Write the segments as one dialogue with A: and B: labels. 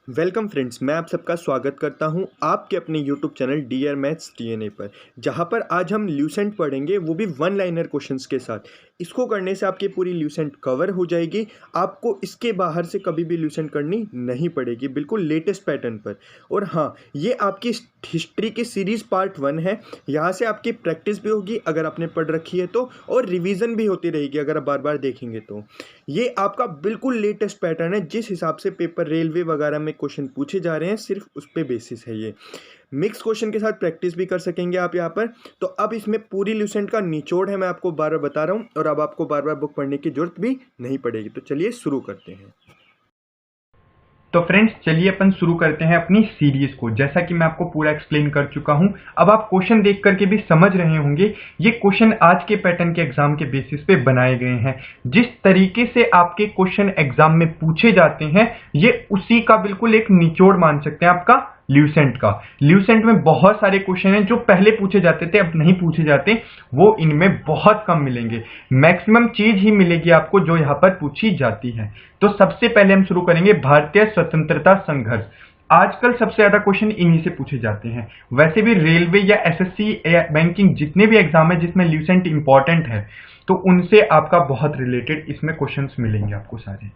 A: Welcome friends, मैं आप सबका स्वागत करता हूं आपके अपने YouTube channel dear maths DNA पर, जहां पर आज हम ल्यूसेंट पढ़ेंगे, वो भी वन लाइनर क्वेश्चंस के साथ। इसको करने से आपकी पूरी ल्यूसेंट कवर हो जाएगी। आपको इसके बाहर से कभी भी ल्यूसेंट करनी नहीं पड़ेगी, बिल्कुल लेटेस्ट पैटर्न पर। और हाँ, ये आपकी हिस्ट्री की सीरीज़ पार्ट 1 है। यहाँ से आपकी प्रैक्टिस भी होगी अगर आपने पढ़ रखी है तो, और रिवीजन भी होती रहेगी अगर आप बार बार देखेंगे तो। ये आपका बिल्कुल लेटेस्ट पैटर्न है। जिस हिसाब से पेपर रेलवे वगैरह में क्वेश्चन पूछे जा रहे हैं, सिर्फ उस पे बेसिस है। ये मिक्स क्वेश्चन के साथ प्रैक्टिस भी कर सकेंगे आप यहाँ पर। तो अब इसमें पूरी ल्यूसेंट का निचोड़ है, मैं आपको बार बार बता रहा हूँ, और अब आपको बार बार बुक पढ़ने की जरूरत भी नहीं पड़ेगी। तो चलिए शुरू करते हैं।
B: तो फ्रेंड्स, चलिए अपन शुरू करते हैं अपनी सीरीज को। जैसा कि मैं आपको पूरा एक्सप्लेन कर चुका हूं, अब आप क्वेश्चन देख करके भी समझ रहे होंगे ये क्वेश्चन आज के पैटर्न के एग्जाम के बेसिस पे बनाए गए हैं। जिस तरीके से आपके क्वेश्चन एग्जाम में पूछे जाते हैं, ये उसी का बिल्कुल एक निचोड़ मान सकते हैं आपका ल्यूसेंट का। ल्यूसेंट में बहुत सारे क्वेश्चन हैं जो पहले पूछे जाते थे, अब नहीं पूछे जाते, वो इनमें बहुत कम मिलेंगे। मैक्सिमम चीज ही मिलेगी आपको जो यहाँ पर पूछी जाती है। तो सबसे पहले हम शुरू करेंगे भारतीय स्वतंत्रता संघर्ष। आजकल सबसे ज्यादा क्वेश्चन इन्हीं से पूछे जाते हैं। वैसे भी रेलवे या एसएससी या बैंकिंग जितने भी एग्जाम है जिसमें ल्यूसेंट इंपॉर्टेंट है, तो उनसे आपका बहुत रिलेटेड इसमें क्वेश्चंस मिलेंगे आपको सारे।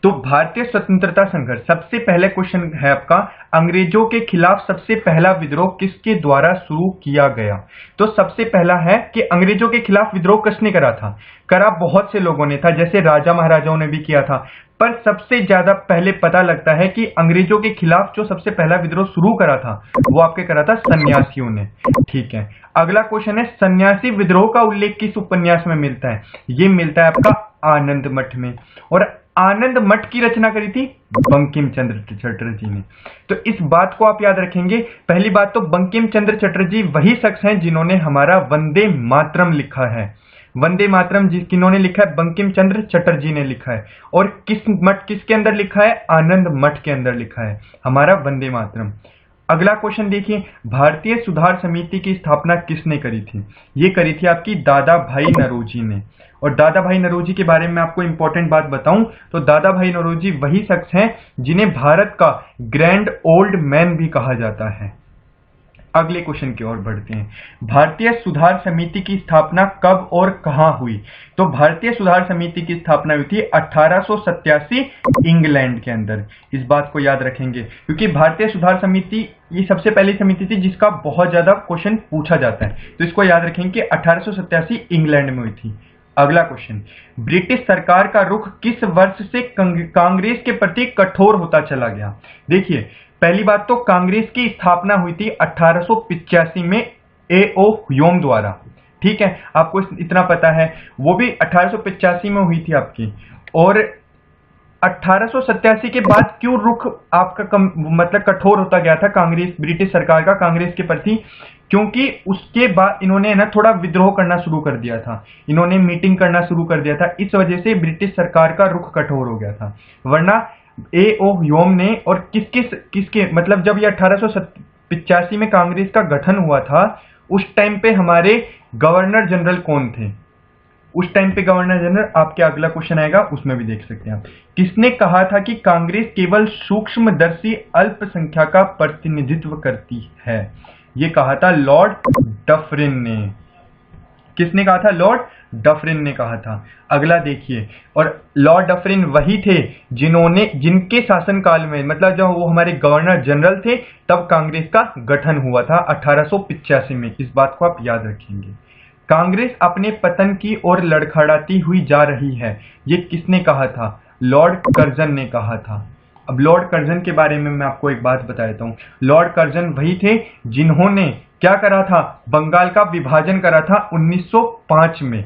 B: तो भारतीय स्वतंत्रता संघर्ष, सबसे पहले क्वेश्चन है आपका, अंग्रेजों के खिलाफ सबसे पहला विद्रोह किसके द्वारा शुरू किया गया। तो सबसे पहला है कि अंग्रेजों के खिलाफ विद्रोह किसने करा था। करा बहुत से लोगों ने था, जैसे राजा महाराजाओं ने भी किया था, पर सबसे ज्यादा पहले पता लगता है कि अंग्रेजों के खिलाफ जो सबसे पहला विद्रोह शुरू करा था वो आपके करा था सन्यासियों ने। ठीक है, अगला क्वेश्चन है, सन्यासी विद्रोह का उल्लेख किस उपन्यास में मिलता है। ये मिलता है आपका आनंद मठ में। और आनंद मठ की रचना करी थी बंकिम चंद्र चटर्जी ने। तो इस बात को आप याद रखेंगे। पहली बात तो बंकिम चंद्र चटर्जी वही शख्स हैं जिन्होंने हमारा वंदे मातरम लिखा है। वंदे मातरम किन्होंने लिखा है, बंकिम चंद्र चटर्जी ने लिखा है। और किसके अंदर लिखा है, आनंद मठ के अंदर लिखा है हमारा वंदे मातरम। अगला क्वेश्चन देखिए, भारतीय सुधार समिति की स्थापना किसने करी थी। ये करी थी आपकी दादा भाई नौरोजी ने। और दादा भाई नौरोजी के बारे में आपको इंपॉर्टेंट बात बताऊं तो दादा भाई नौरोजी वही शख्स हैं जिन्हें भारत का ग्रैंड ओल्ड मैन भी कहा जाता है। अगले क्वेश्चन की ओर बढ़ते हैं, भारतीय सुधार समिति की स्थापना कब और कहां हुई। तो भारतीय सुधार समिति की स्थापना हुई थी 1887 इंग्लैंड के अंदर। इस बात को याद रखेंगे क्योंकि भारतीय सुधार समिति ये सबसे पहली समिति थी जिसका बहुत ज्यादा क्वेश्चन पूछा जाता है, तो इसको याद रखेंगे कि 1887 इंग्लैंड में हुई थी। अगला क्वेश्चन, ब्रिटिश सरकार का रुख किस वर्ष से कांग्रेस के प्रति कठोर होता चला गया। देखिए, पहली बात तो कांग्रेस की स्थापना हुई थी 1885 में A.O. ह्यूम द्वारा। ठीक है, आपको इतना पता है, वो भी 1885 में हुई थी आपकी। और 1887 के बाद क्यों रुख आपका मतलब कठोर होता गया था कांग्रेस, ब्रिटिश सरकार का कांग्रेस के प्रति, क्योंकि उसके बाद इन्होंने ना थोड़ा विद्रोह करना शुरू कर दिया था, इन्होंने मीटिंग करना शुरू कर दिया था, इस वजह से ब्रिटिश सरकार का रुख कठोर हो गया था। वरना A.O. ह्यूम ने और किसके मतलब जब ये 1885 में कांग्रेस का गठन हुआ था, उस टाइम पे हमारे गवर्नर जनरल कौन थे। उस टाइम पे गवर्नर जनरल, आपके अगला क्वेश्चन आएगा उसमें भी देख सकते हैं आप। किसने कहा था कि कांग्रेस केवल सूक्ष्मदर्शी अल्पसंख्या का प्रतिनिधित्व करती है। ये कहा था लॉर्ड डफरिन ने। किसने कहा था, लॉर्ड डफरिन ने कहा था। अगला देखिए, और लॉर्ड डफरिन वही थे जिनके शासनकाल में, मतलब जब वो हमारे गवर्नर जनरल थे, तब कांग्रेस का गठन हुआ था 1885 में। इस बात को आप याद रखेंगे। कांग्रेस अपने पतन की ओर लड़खड़ाती हुई जा रही है, ये किसने कहा था, लॉर्ड कर्जन ने कहा था। अब लॉर्ड कर्जन के बारे में मैं आपको एक बात बता देता हूं। लॉर्ड कर्जन वही थे जिन्होंने क्या करा था, बंगाल का विभाजन करा था 1905 में।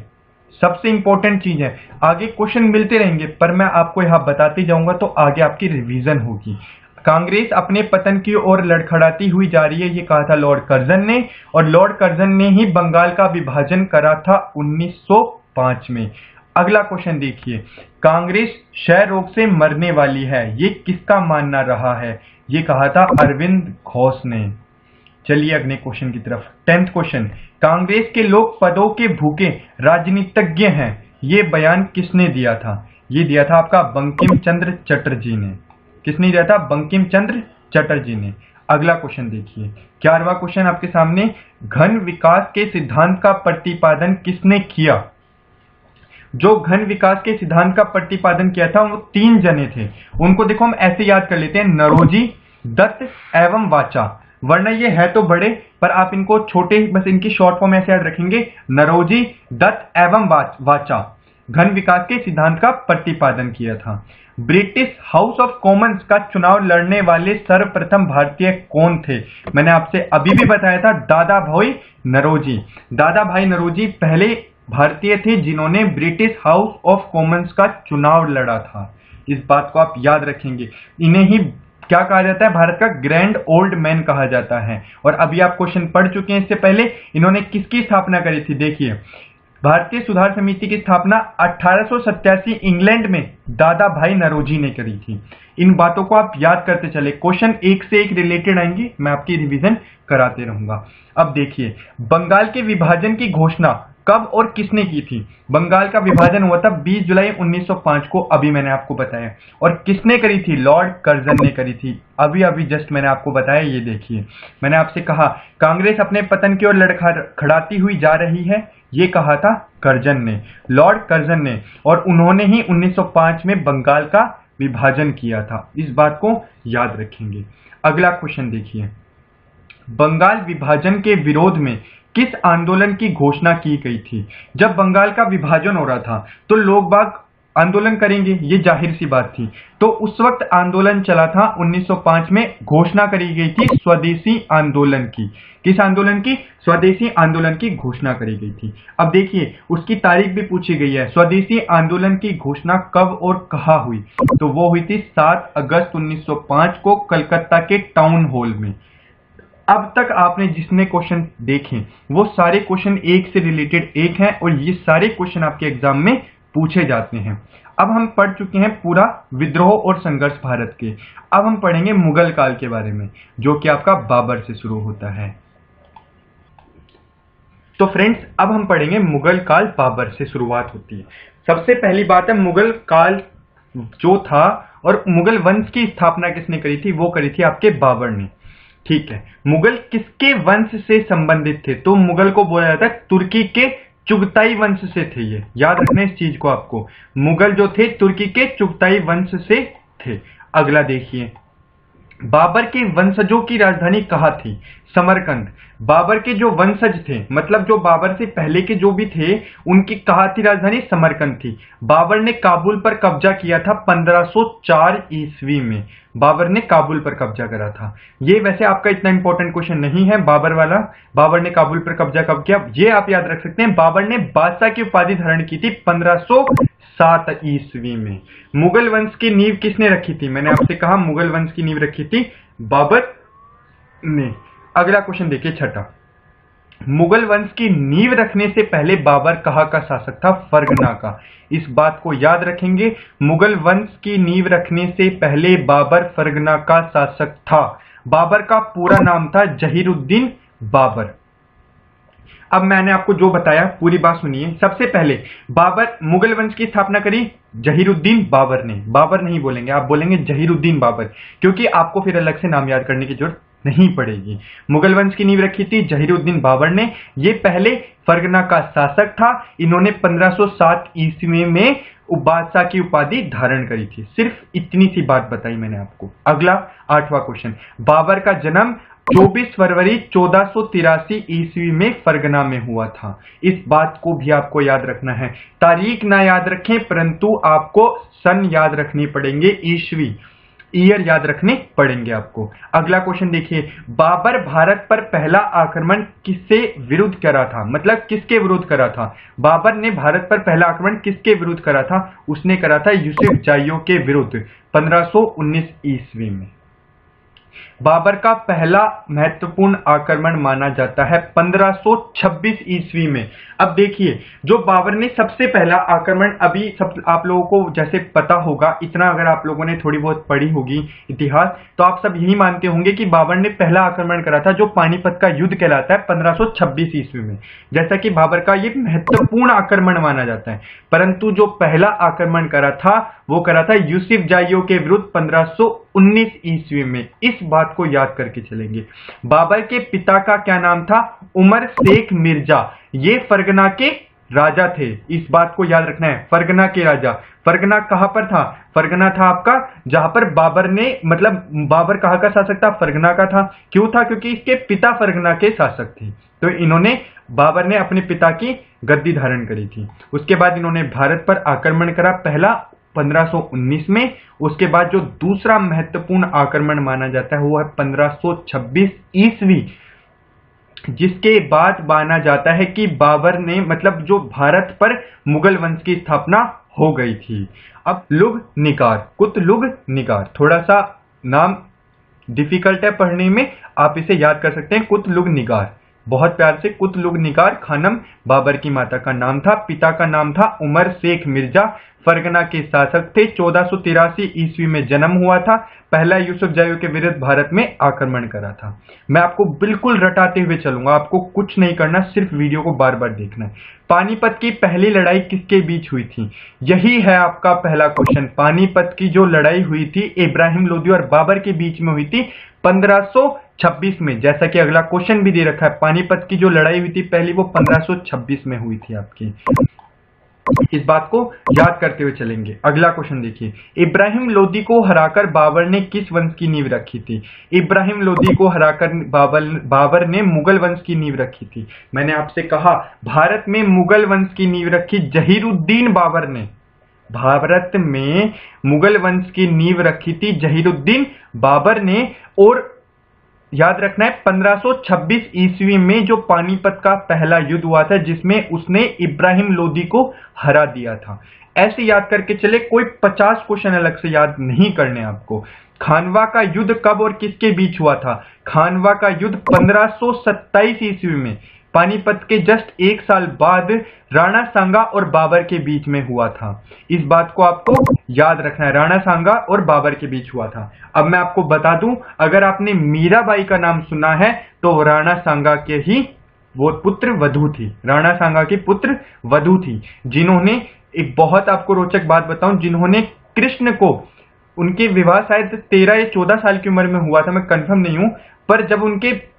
B: सबसे इंपॉर्टेंट चीज है, आगे क्वेश्चन मिलते रहेंगे पर मैं आपको यहां बताते जाऊंगा तो आगे आपकी रिवीजन होगी। कांग्रेस अपने पतन की ओर लड़खड़ाती हुई जा रही है, ये कहा था लॉर्ड कर्जन ने, और लॉर्ड कर्जन ने ही बंगाल का विभाजन करा था 1905 में। अगला क्वेश्चन देखिए, कांग्रेस क्षय रोग से मरने वाली है, ये किसका मानना रहा है। ये कहा था अरविंद घोष ने। चलिए अगले क्वेश्चन की तरफ। 10th क्वेश्चन, कांग्रेस के लोग पदों के भूखे राजनीतिज्ञ हैं, ये बयान किसने दिया था। ये दिया था आपका बंकिम चंद्र चटर्जी ने। किसने दिया था? बंकिम चंद्र चटर्जी ने। अगला क्वेश्चन देखिए, 11वां क्वेश्चन आपके सामने, घन विकास के सिद्धांत का प्रतिपादन किसने किया? जो घन विकास के सिद्धांत का प्रतिपादन किया था वो 3 जने थे। उनको देखो हम ऐसे याद कर लेते हैं, नरोजी, दत्त एवं वाचा। वरना ये है तो बड़े, पर आप इनको छोटे, बस इनकी शॉर्ट फॉर्म ऐसे याद रखेंगे, नरोजी, दत्त एवं वाचा। घन विकास के सिद्धांत का प्रतिपादन किया था। ब्रिटिश हाउस ऑफ कॉमन्स का चुनाव लड़ने वाले सर्वप्रथम भारतीय कौन थे? मैंने आपसे अभी भी बताया था, दादा भाई नरोजी। दादा भाई नरोजी पहले भारतीय थे जिन्होंने ब्रिटिश हाउस ऑफ कॉमन्स का चुनाव लड़ा था। इस बात को आप याद रखेंगे। इन्हें ही क्या कहा जाता है? भारत का ग्रैंड ओल्ड मैन कहा जाता है। और अभी आप क्वेश्चन पढ़ चुके हैं इससे पहले, इन्होंने किसकी स्थापना करी थी? देखिए, भारतीय सुधार समिति की स्थापना 1887 इंग्लैंड में दादा भाई नरोजी ने करी थी। इन बातों को आप याद करते चले, क्वेश्चन एक से एक रिलेटेड आएंगे, मैं आपकी रिवीजन कराते रहूंगा। अब देखिए, बंगाल के विभाजन की घोषणा कब और किसने की थी? बंगाल का विभाजन हुआ था 20 जुलाई 1905 को, अभी मैंने आपको बताया। और किसने करी थी? लॉर्ड कर्जन ने करी थी। अभी अभी जस्ट मैंने आपको बताया। ये देखिए, मैंने आपसे कहा कांग्रेस अपने पतन की ओर लड़खड़ाती हुई जा रही है, ये कहा था कर्जन ने, लॉर्ड कर्जन ने। और उन्होंने ही 1905 में बंगाल का विभाजन किया था। इस बात को याद रखेंगे। अगला क्वेश्चन देखिए, बंगाल विभाजन के विरोध में किस आंदोलन की घोषणा की गई थी? जब बंगाल का विभाजन हो रहा था तो लोग बाग आंदोलन करेंगे, ये जाहिर सी बात थी। तो उस वक्त आंदोलन चला था 1905 में, घोषणा करी गई थी स्वदेशी आंदोलन की। किस आंदोलन की? स्वदेशी आंदोलन की घोषणा करी गई थी। अब देखिए, उसकी तारीख भी पूछी गई है। स्वदेशी आंदोलन की घोषणा कब और कहाँ हुई? तो वो हुई थी 7 अगस्त 1905 को कलकत्ता के टाउन हॉल में। अब तक आपने जितने क्वेश्चन देखे वो सारे क्वेश्चन एक से रिलेटेड एक हैं, और ये सारे क्वेश्चन आपके एग्जाम में पूछे जाते हैं। अब हम पढ़ चुके हैं पूरा विद्रोह और संघर्ष भारत के। अब हम पढ़ेंगे मुगल काल के बारे में, जो कि आपका बाबर से शुरू होता है। तो फ्रेंड्स, अब हम पढ़ेंगे मुगल काल बाबर से शुरुआत होती है। सबसे पहली बात है, मुगल काल जो था और मुगल वंश की स्थापना किसने करी थी? वो करी थी आपके बाबर ने। ठीक है, मुगल किसके वंश से संबंधित थे? तो मुगल को बोला जाता है तुर्की के चुगताई वंश से थे। ये याद रखना इस चीज को आपको, मुगल जो थे तुर्की के चुगताई वंश से थे। अगला देखिए, बाबर के वंशजों की राजधानी कहाँ थी? समरकंद। बाबर के जो वंशज थे, मतलब जो बाबर से पहले के जो भी थे, उनकी कहाँ थी राजधानी? समरकंद थी। बाबर ने काबुल पर कब्जा किया था 1504 ईस्वी में। बाबर ने काबुल पर कब्जा करा था। ये वैसे आपका इतना इंपॉर्टेंट क्वेश्चन नहीं है बाबर वाला। बाबर ने काबुल पर कब्जा कब किया, ये आप याद रख सकते हैं। बाबर ने बादशाह की उपाधि धारण की थी 1507 ईस्वी में। मुगल वंश की नींव किसने रखी थी? मैंने आपसे कहा मुगल वंश की नींव रखी थी बाबर ने। अगला क्वेश्चन देखिए, छठा, मुगल वंश की नींव रखने से पहले बाबर कहाँ का शासक था? फरगना का। इस बात को याद रखेंगे, मुगल वंश की नींव रखने से पहले बाबर फरगना का शासक था। बाबर का पूरा नाम था जहीरुद्दीन बाबर। अब मैंने आपको जो बताया पूरी बात सुनिए। सबसे पहले बाबर मुगल वंश की स्थापना करी जहीरुद्दीन बाबर ने। बाबर नहीं बोलेंगे, आप बोलेंगे जहीरुद्दीन बाबर, क्योंकि आपको फिर अलग से नाम याद करने की जरूरत नहीं पड़ेगी। मुगल वंश की नींव रखी थी जहीरुद्दीन बाबर ने। ये पहले फरगना का शासक था। इन्होंने 1507 ईस्वी में बादशाह की उपाधि धारण करी थी। सिर्फ इतनी सी बात बताई मैंने आपको। अगला 8वां क्वेश्चन, बाबर का जन्म 24 फरवरी 1483 ईस्वी में फरगना में हुआ था। इस बात को भी आपको याद रखना है। तारीख ना याद रखें, परंतु आपको सन याद रखनी पड़ेंगे, ईस्वी ईयर याद रखने पड़ेंगे आपको। अगला क्वेश्चन देखिए, बाबर भारत पर पहला आक्रमण किससे विरुद्ध करा था? मतलब किसके विरुद्ध करा था? बाबर ने भारत पर पहला आक्रमण किसके विरुद्ध करा था? उसने करा था यूसुफ जाइयों के विरुद्ध 1519 ईस्वी में। बाबर का पहला महत्वपूर्ण आक्रमण माना जाता है 1526 ईस्वी में। अब देखिए, जो बाबर ने सबसे पहला आक्रमण, अभी सब आप लोगों को जैसे पता होगा, इतना अगर आप लोगों ने थोड़ी बहुत पढ़ी होगी इतिहास, तो आप सब यही मानते होंगे कि बाबर ने पहला आक्रमण करा था जो पानीपत का युद्ध कहलाता है 1526 ईस्वी में। जैसा कि बाबर का ये महत्वपूर्ण आक्रमण माना जाता है, परंतु जो पहला आक्रमण करा था वो करा था यूसुफ जाइयों के विरुद्ध 1519 1319 ईस्वी में। इस बात को याद करके चलेंगे। बाबर के पिता का क्या नाम था? उमर शेख मिर्जा। ये फरगना के राजा थे, इस बात को याद रखना है, फरगना के राजा। फरगना कहां पर था? फरगना था आपका जहां पर बाबर ने, मतलब बाबर कहां का शासक था? फरगना का था। क्यों था? क्योंकि इसके पिता फरगना के शासक थे। तो इन्होंने, बाबर ने अपने पिता की गद्दी धारण करी थी। उसके बाद इन्होंने भारत पर आक्रमण करा, पहला 1519 में। उसके बाद जो दूसरा महत्वपूर्ण आक्रमण माना जाता है वो है 1526 ईस्वी, जिसके बाद माना जाता है कि बाबर ने, मतलब जो भारत पर मुगल वंश की स्थापना हो गई थी। अब लुग निगार, कुतलुग निगार, थोड़ा सा नाम डिफिकल्ट है पढ़ने में, आप इसे याद कर सकते हैं। कुतलुग निगार, बहुत प्यार से, कुतलुग निगार खानम बाबर की माता का नाम था। पिता का नाम था उमर शेख मिर्जा, फरगना के शासक थे। 1483 ईस्वी में जन्म हुआ था। पहला यूसुफ जायो के विरुद्ध भारत में आक्रमण करा था। मैं आपको बिल्कुल रटाते हुए चलूंगा, आपको कुछ नहीं करना, सिर्फ वीडियो को बार बार देखना है। पानीपत की पहली लड़ाई किसके बीच हुई थी? यही है आपका पहला क्वेश्चन। पानीपत की जो लड़ाई हुई थी इब्राहिम लोदी और बाबर के बीच में हुई थी 1526 में। जैसा कि अगला क्वेश्चन भी दे रखा है, पानीपत की जो लड़ाई हुई थी पहली, वो 1526 में हुई थी आपकी। इस बात को याद करते हुए चलेंगे। अगला क्वेश्चन देखिए, इब्राहिम लोदी को हराकर बाबर ने किस वंश की नींव रखी थी? इब्राहिम लोदी को हराकर बाबर ने मुगल वंश की नींव रखी थी। मैंने आपसे कहा भारत में मुगल वंश की नींव रखी जहीरुद्दीन बाबर ने। भारत में मुगल वंश की नींव रखी थी जहीरुद्दीन बाबर ने। और याद रखना है 1526 ईस्वी में जो पानीपत का पहला युद्ध हुआ था, जिसमें उसने इब्राहिम लोदी को हरा दिया था। ऐसे याद करके चले, कोई 50 क्वेश्चन अलग से याद नहीं करने आपको। खानवा का युद्ध कब और किसके बीच हुआ था? खानवा का युद्ध 1527 ईस्वी में, पानीपत के जस्ट एक साल बाद राणा सांगा और बाबर के बीच में हुआ था। इस बात को आपको याद रखना है, राणा सांगा और बाबर के बीच हुआ था। अब मैं आपको बता दूं, अगर आपने मीराबाई का नाम सुना है तो राणा सांगा के ही वो पुत्र वधू थी, राणा सांगा की पुत्र वधू थी, जिन्होंने, एक बहुत आपको रोचक बात बताऊं, जिन्होंने कृष्ण को, उनके विवाह शायद 13 या 14 साल की उम्र में हुआ था, मैं कंफर्म नहीं हूं, पर जब उनके,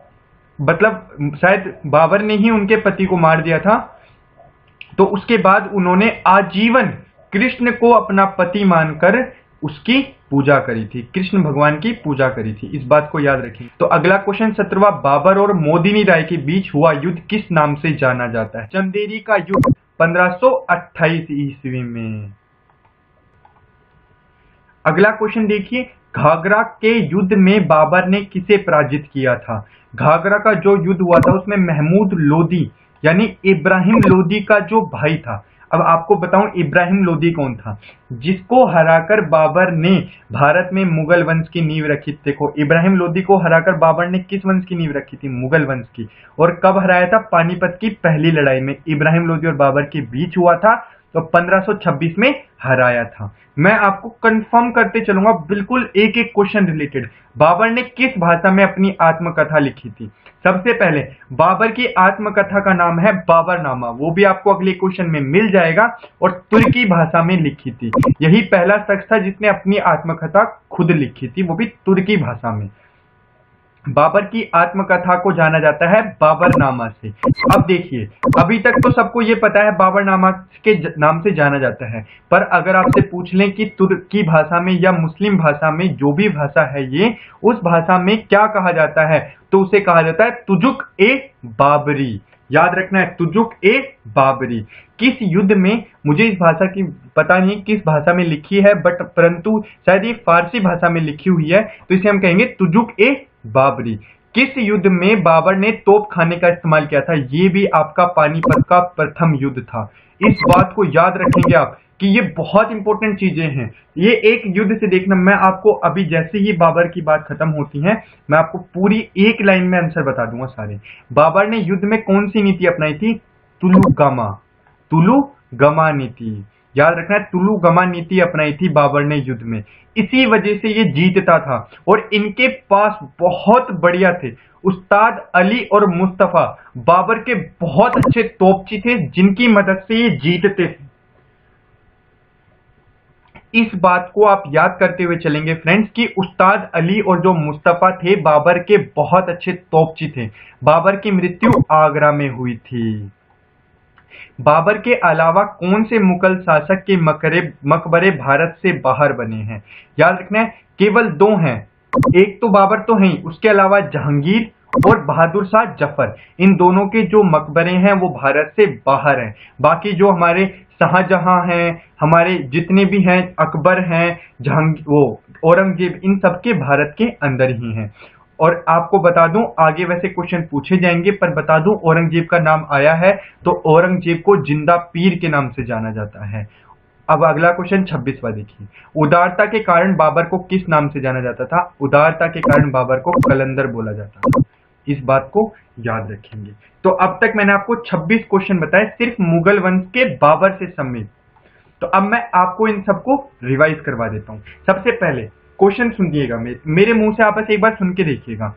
B: मतलब शायद बाबर ने ही उनके पति को मार दिया था, तो उसके बाद उन्होंने आजीवन कृष्ण को अपना पति मानकर उसकी पूजा करी थी, कृष्ण भगवान की पूजा करी थी। इस बात को याद रखें। तो अगला क्वेश्चन 17वां, बाबर और मोदिनी राय के बीच हुआ युद्ध किस नाम से जाना जाता है? चंदेरी का युद्ध 1528 ईस्वी में। अगला क्वेश्चन देखिए, घाघरा के युद्ध में बाबर ने किसे पराजित किया था? घाघरा का जो युद्ध हुआ था उसमें महमूद लोदी, यानी इब्राहिम लोदी का जो भाई था। अब आपको बताऊं इब्राहिम लोदी कौन था, जिसको हराकर बाबर ने भारत में मुगल वंश की नींव रखी। देखो, इब्राहिम लोदी को हराकर बाबर ने किस वंश की नींव रखी थी? मुगल वंश की। और कब हराया था? पानीपत की पहली लड़ाई में इब्राहिम लोदी और बाबर के बीच हुआ था, तो 1526 में हराया था। मैं आपको कंफर्म करते चलूंगा, बिल्कुल एक एक क्वेश्चन रिलेटेड। बाबर ने किस भाषा में अपनी आत्मकथा लिखी थी? सबसे पहले बाबर की आत्मकथा का नाम है बाबरनामा, वो भी आपको अगले क्वेश्चन में मिल जाएगा, और तुर्की भाषा में लिखी थी। यही पहला शख्स था जिसने अपनी आत्मकथा खुद लिखी थी, वो भी तुर्की भाषा में। बाबर की आत्मकथा को जाना जाता है बाबरनामा से। अब देखिए, अभी तक तो सबको ये पता है बाबरनामा के नाम से जाना जाता है, पर अगर आपसे पूछ लें कि तुर्की भाषा में या मुस्लिम भाषा में, जो भी भाषा है ये, उस भाषा में क्या कहा जाता है, तो उसे कहा जाता है तुजुक ए बाबरी। याद रखना है, तुजुक ए बाबरी। किस युद्ध में, मुझे इस भाषा की पता नहीं किस भाषा में लिखी है, बट परंतु शायद ये फारसी भाषा में लिखी हुई है, तो इसे हम कहेंगे तुजुक ए बाबरी। किस युद्ध में बाबर ने तोप खाने का इस्तेमाल किया था? ये भी आपका पानीपत का प्रथम युद्ध था। इस बात को याद रखेंगे आप कि ये बहुत इंपॉर्टेंट चीजें हैं। ये एक युद्ध से देखना, मैं आपको अभी जैसे ही बाबर की बात खत्म होती है, मैं आपको पूरी एक लाइन में आंसर बता दूंगा सारे। बाबर ने युद्ध में कौन सी नीति अपनाई थी? तुलुगमा नीति। याद रखना है, तुलुगमा नीति अपनाई थी बाबर ने युद्ध में। इसी वजह से ये जीतता था, और इनके पास बहुत बढ़िया थे उस्ताद अली और मुस्तफा, बाबर के बहुत अच्छे तोपची थे, जिनकी मदद से ये जीतते थे। इस बात को आप याद करते हुए चलेंगे फ्रेंड्स कि उस्ताद अली और जो मुस्तफा थे बाबर के बहुत अच्छे तोपची थे। बाबर की मृत्यु आगरा में हुई थी। बाबर के अलावा कौन से मुगल शासक के मकबरे भारत से बाहर बने हैं? याद रखना है, केवल दो हैं। एक तो बाबर तो है ही, उसके अलावा जहांगीर और बहादुर शाह जफर, इन दोनों के जो मकबरे हैं वो भारत से बाहर हैं। बाकी जो हमारे शाहजहां हैं, हमारे जितने भी हैं, अकबर हैं, जहांगीर, वो औरंगजेब, इन सबके भारत के अंदर ही हैं। और आपको बता दूं, आगे वैसे क्वेश्चन पूछे जाएंगे, पर बता दूं औरंगजेब का नाम आया है तो औरंगजेब को जिंदा पीर के नाम से जाना जाता है। अब अगला क्वेश्चन 26वां देखिए। उदारता के कारण बाबर को किस नाम से जाना जाता था? उदारता के कारण बाबर को कलंदर बोला जाता था। इस बात को याद रखेंगे। तो अब तक मैंने आपको 26 क्वेश्चन बताए सिर्फ मुगल वंश के बाबर से संबंधित। तो अब मैं आपको इन सबको रिवाइज करवा देता हूं। सबसे पहले क्वेश्चन सुनिएगा, मेरे मुंह से आप बस एक बार सुन के देखिएगा।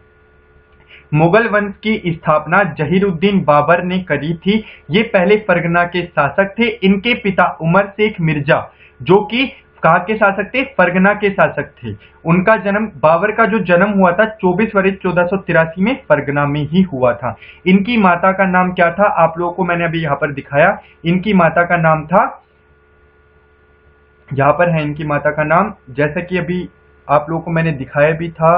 B: मुगल वंश की स्थापना जहीरुद्दीन बाबर ने करी थी। ये पहले फरगना के शासक थे। इनके पिता उमर शेख मिर्जा, जो कि कहाँ के शासक थे? फरगना के शासक थे। उनका जन्म, बाबर का जो जन्म हुआ था 24 फरवरी 1483 में फरगना में ही हुआ था। इनकी माता का नाम क्या था? आप लोगों को मैंने अभी यहाँ पर दिखाया। इनकी माता का नाम था, यहाँ पर है इनकी माता का नाम, जैसा कि अभी आप लोगों को मैंने दिखाया भी था।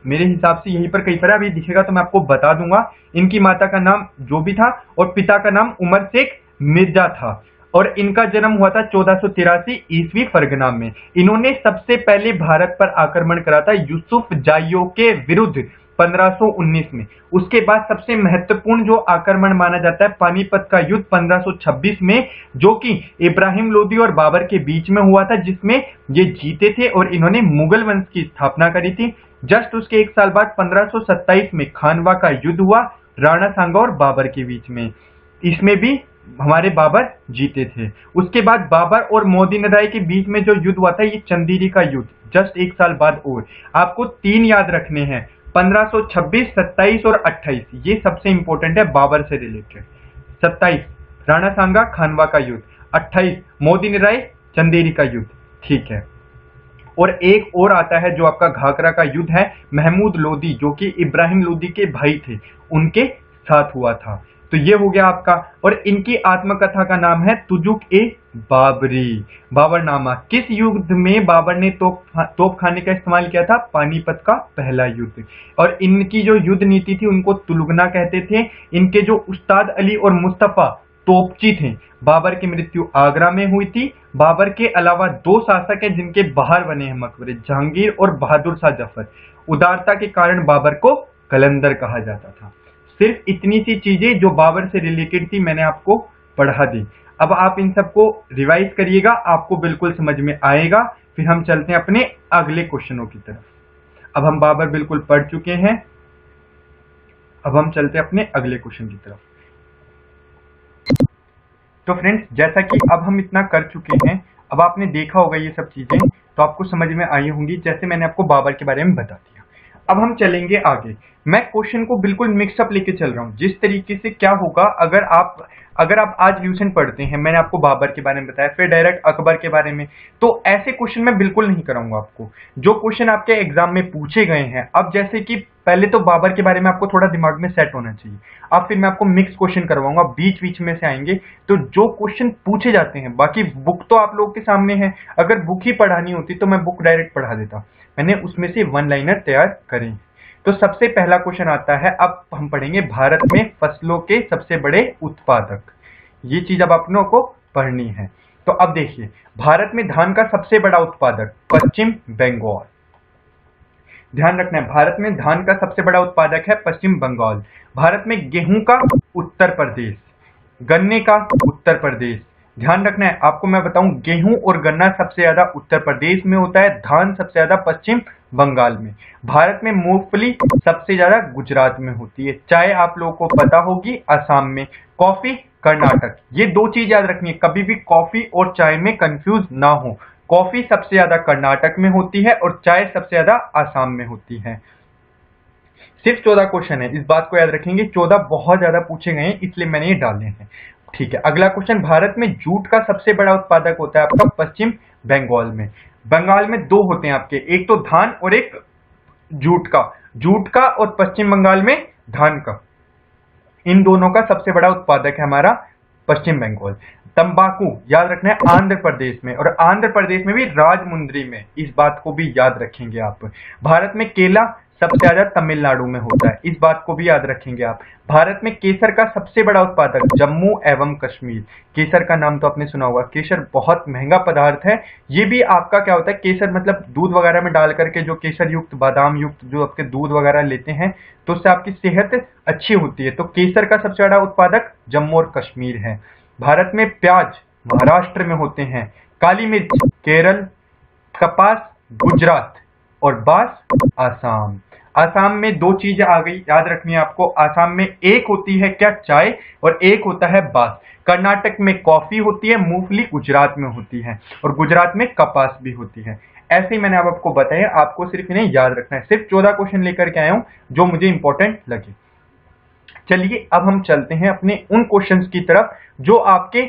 B: मेरे हिसाब से यहीं पर कहीं पर अभी दिखेगा तो मैं आपको बता दूंगा। इनकी माता का नाम जो भी था और पिता का नाम उमर शेख मिर्जा था और इनका जन्म हुआ था 1483 ईस्वी फरगना में। इन्होंने सबसे पहले भारत पर आक्रमण करा था यूसुफ जाइयो के विरुद्ध 1519 में। उसके बाद सबसे महत्वपूर्ण जो आक्रमण माना जाता है पानीपत का युद्ध 1526 में, जो कि इब्राहिम लोदी और बाबर के बीच में हुआ था, जिसमें ये जीते थे और इन्होंने मुगल वंश की स्थापना करी थी। जस्ट उसके एक साल बाद 1527 में खानवा का युद्ध हुआ राणा सांगा और बाबर के बीच में। इसमें भी हमारे बाबर जीते थे। उसके बाद बाबर और मोदिन राय के बीच में जो युद्ध हुआ था ये चंदेरी का युद्ध, जस्ट एक साल बाद। और आपको तीन याद रखने हैं, 1526, 27 और 28। ये सबसे इंपॉर्टेंट है बाबर से रिलेटेड। 27 राणा सांगा खानवा का युद्ध, 28 मोदिन राय चंदेरी का युद्ध, ठीक है। और एक और आता है जो आपका घाघरा का युद्ध है, महमूद लोदी, जो कि इब्राहिम लोदी के भाई थे, उनके साथ हुआ था। तो ये हो गया आपका। और इनकी आत्मकथा का नाम है तुजुक ए बाबरी, बाबरनामा। किस युद्ध में बाबर ने तोप खाने का इस्तेमाल किया था? पानीपत का पहला युद्ध। और इनकी जो युद्ध नीति थी उनको तुलगना कहते थे। इनके जो उस्ताद अली और मुस्तफा तोपची थे, बाबर की मृत्यु आगरा में हुई थी। बाबर के अलावा दो शासक हैं जिनके बाहर बने हैं मकबरे, जहांगीर और बहादुर शाह जफर। उदारता के कारण बाबर को कलंदर कहा जाता था। सिर्फ इतनी सी चीजें जो बाबर से रिलेटेड थी मैंने आपको पढ़ा दी। अब आप इन सबको रिवाइज करिएगा, आपको बिल्कुल समझ में आएगा। फिर हम चलते हैं अपने अगले क्वेश्चनों की तरफ। अब हम बाबर बिल्कुल पढ़ चुके हैं, अब हम चलते हैं अपने अगले क्वेश्चन की तरफ। तो फ्रेंड्स, जैसा कि अब हम इतना कर चुके हैं, अब आपने देखा होगा ये सब चीजें, तो आपको समझ में आई होंगी, जैसे मैंने आपको बाबर के बारे में बता दिया। अब हम चलेंगे आगे। मैं क्वेश्चन को बिल्कुल मिक्सअप लेके चल रहा हूं, जिस तरीके से क्या होगा अगर आप आज ल्यूसेंट पढ़ते हैं, मैंने आपको बाबर के बारे में बताया, फिर डायरेक्ट अकबर के बारे में, तो ऐसे क्वेश्चन मैं बिल्कुल नहीं कराऊंगा आपको। जो क्वेश्चन आपके एग्जाम में पूछे गए हैं, अब जैसे कि पहले तो बाबर के बारे में आपको थोड़ा दिमाग में सेट होना चाहिए, अब फिर मैं आपको मिक्स क्वेश्चन करवाऊंगा, बीच बीच में से आएंगे। तो जो क्वेश्चन पूछे जाते हैं, बाकी बुक तो आप लोगों के सामने है, अगर बुक ही पढ़ानी होती तो मैं बुक डायरेक्ट पढ़ा देता, मैंने उसमें से वन लाइनर तैयार करें। तो सबसे पहला क्वेश्चन आता है, अब हम पढ़ेंगे भारत में फसलों के सबसे बड़े उत्पादक। ये चीज अब अपनों को पढ़नी है। तो अब देखिए, भारत में धान का सबसे बड़ा उत्पादक पश्चिम बंगाल। ध्यान रखना है, भारत में धान का सबसे बड़ा उत्पादक है पश्चिम बंगाल। भारत में गेहूं का उत्तर प्रदेश, गन्ने का उत्तर प्रदेश। ध्यान रखना है, आपको मैं बताऊं, गेहूं और गन्ना सबसे ज्यादा उत्तर प्रदेश में होता है, धान सबसे ज्यादा पश्चिम बंगाल में। भारत में मूंगफली सबसे ज्यादा गुजरात में होती है। चाय आप लोगों को पता होगी असम में, कॉफी कर्नाटक। ये दो चीज याद रखनी है, कभी भी कॉफी और चाय में कंफ्यूज ना हो। कॉफी सबसे ज्यादा कर्नाटक में होती है और चाय सबसे ज्यादा असम में होती है। सिर्फ 14 क्वेश्चन है, इस बात को याद रखेंगे, 14 बहुत ज्यादा पूछे गए हैं, इसलिए मैंने ये डाले हैं। ठीक है, अगला क्वेश्चन, भारत में जूट का सबसे बड़ा उत्पादक होता है आपका पश्चिम बंगाल में। बंगाल में दो होते हैं आपके, एक तो धान और एक जूट का और पश्चिम बंगाल में धान का, इन दोनों का सबसे बड़ा उत्पादक है हमारा पश्चिम बंगाल। तंबाकू याद रखना है आंध्र प्रदेश में, और आंध्र प्रदेश में भी राजमुंद्री में, इस बात को भी याद रखेंगे आप। भारत में केला सबसे ज्यादा तमिलनाडु में होता है, इस बात को भी याद रखेंगे आप। भारत में केसर का सबसे बड़ा उत्पादक जम्मू एवं कश्मीर। केसर का नाम तो आपने सुना होगा, केसर बहुत महंगा पदार्थ है। ये भी आपका क्या होता है, केसर मतलब दूध वगैरह में डाल करके जो केसर युक्त बादाम युक्त जो आपके दूध वगैरह लेते हैं तो उससे आपकी सेहत अच्छी होती है। तो केसर का सबसे बड़ा उत्पादक जम्मू और कश्मीर है। भारत में प्याज महाराष्ट्र में होते हैं, काली मिर्च केरल, कपास गुजरात और बांस आसाम। आसाम में दो चीजें आ गई, याद रखनी है आपको। आसाम में एक होती है क्या, चाय, और एक होता है बांस। कर्नाटक में कॉफी होती है, मूंगफली गुजरात में होती है, और गुजरात में कपास भी होती है। ऐसे ही मैंने आपको बताया, आपको सिर्फ इन्हें याद रखना है। सिर्फ 14 क्वेश्चन लेकर के आया हूं जो मुझे इंपॉर्टेंट लगे। चलिए अब हम चलते हैं अपने उन क्वेश्चंस की तरफ जो आपके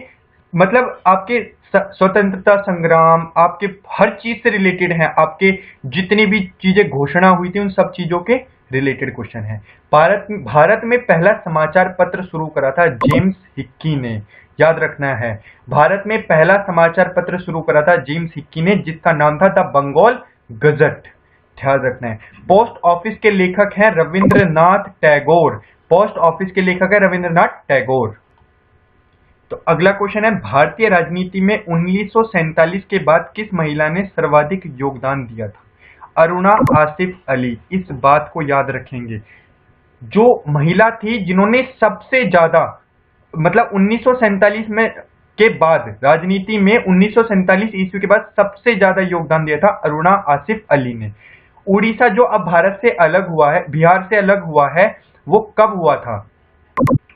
B: मतलब आपके स्वतंत्रता संग्राम, आपके हर चीज से रिलेटेड है। आपके जितनी भी चीजें घोषणा हुई थी उन सब चीजों के रिलेटेड क्वेश्चन है। भारत में पहला समाचार पत्र शुरू करा था जेम्स हिक्की ने, याद रखना है। भारत में पहला समाचार पत्र शुरू करा था जेम्स हिक्की ने, जिसका नाम था द बंगाल गजट, ध्यान रखना है। पोस्ट ऑफिस के लेखक हैं रविंद्रनाथ टैगोर, पोस्ट ऑफिस के लेखक है रविंद्रनाथ टैगोर। तो अगला क्वेश्चन है, भारतीय राजनीति में 1947 के बाद किस महिला ने सर्वाधिक योगदान दिया था? अरुणा आसिफ अली, इस बात को याद रखेंगे। जो महिला थी जिन्होंने सबसे ज्यादा मतलब 1947 में के बाद राजनीति में 1947 ईस्वी के बाद सबसे ज्यादा योगदान दिया था अरुणा आसिफ अली ने। उड़ीसा जो अब भारत से अलग हुआ है, बिहार से अलग हुआ है, वो कब हुआ था?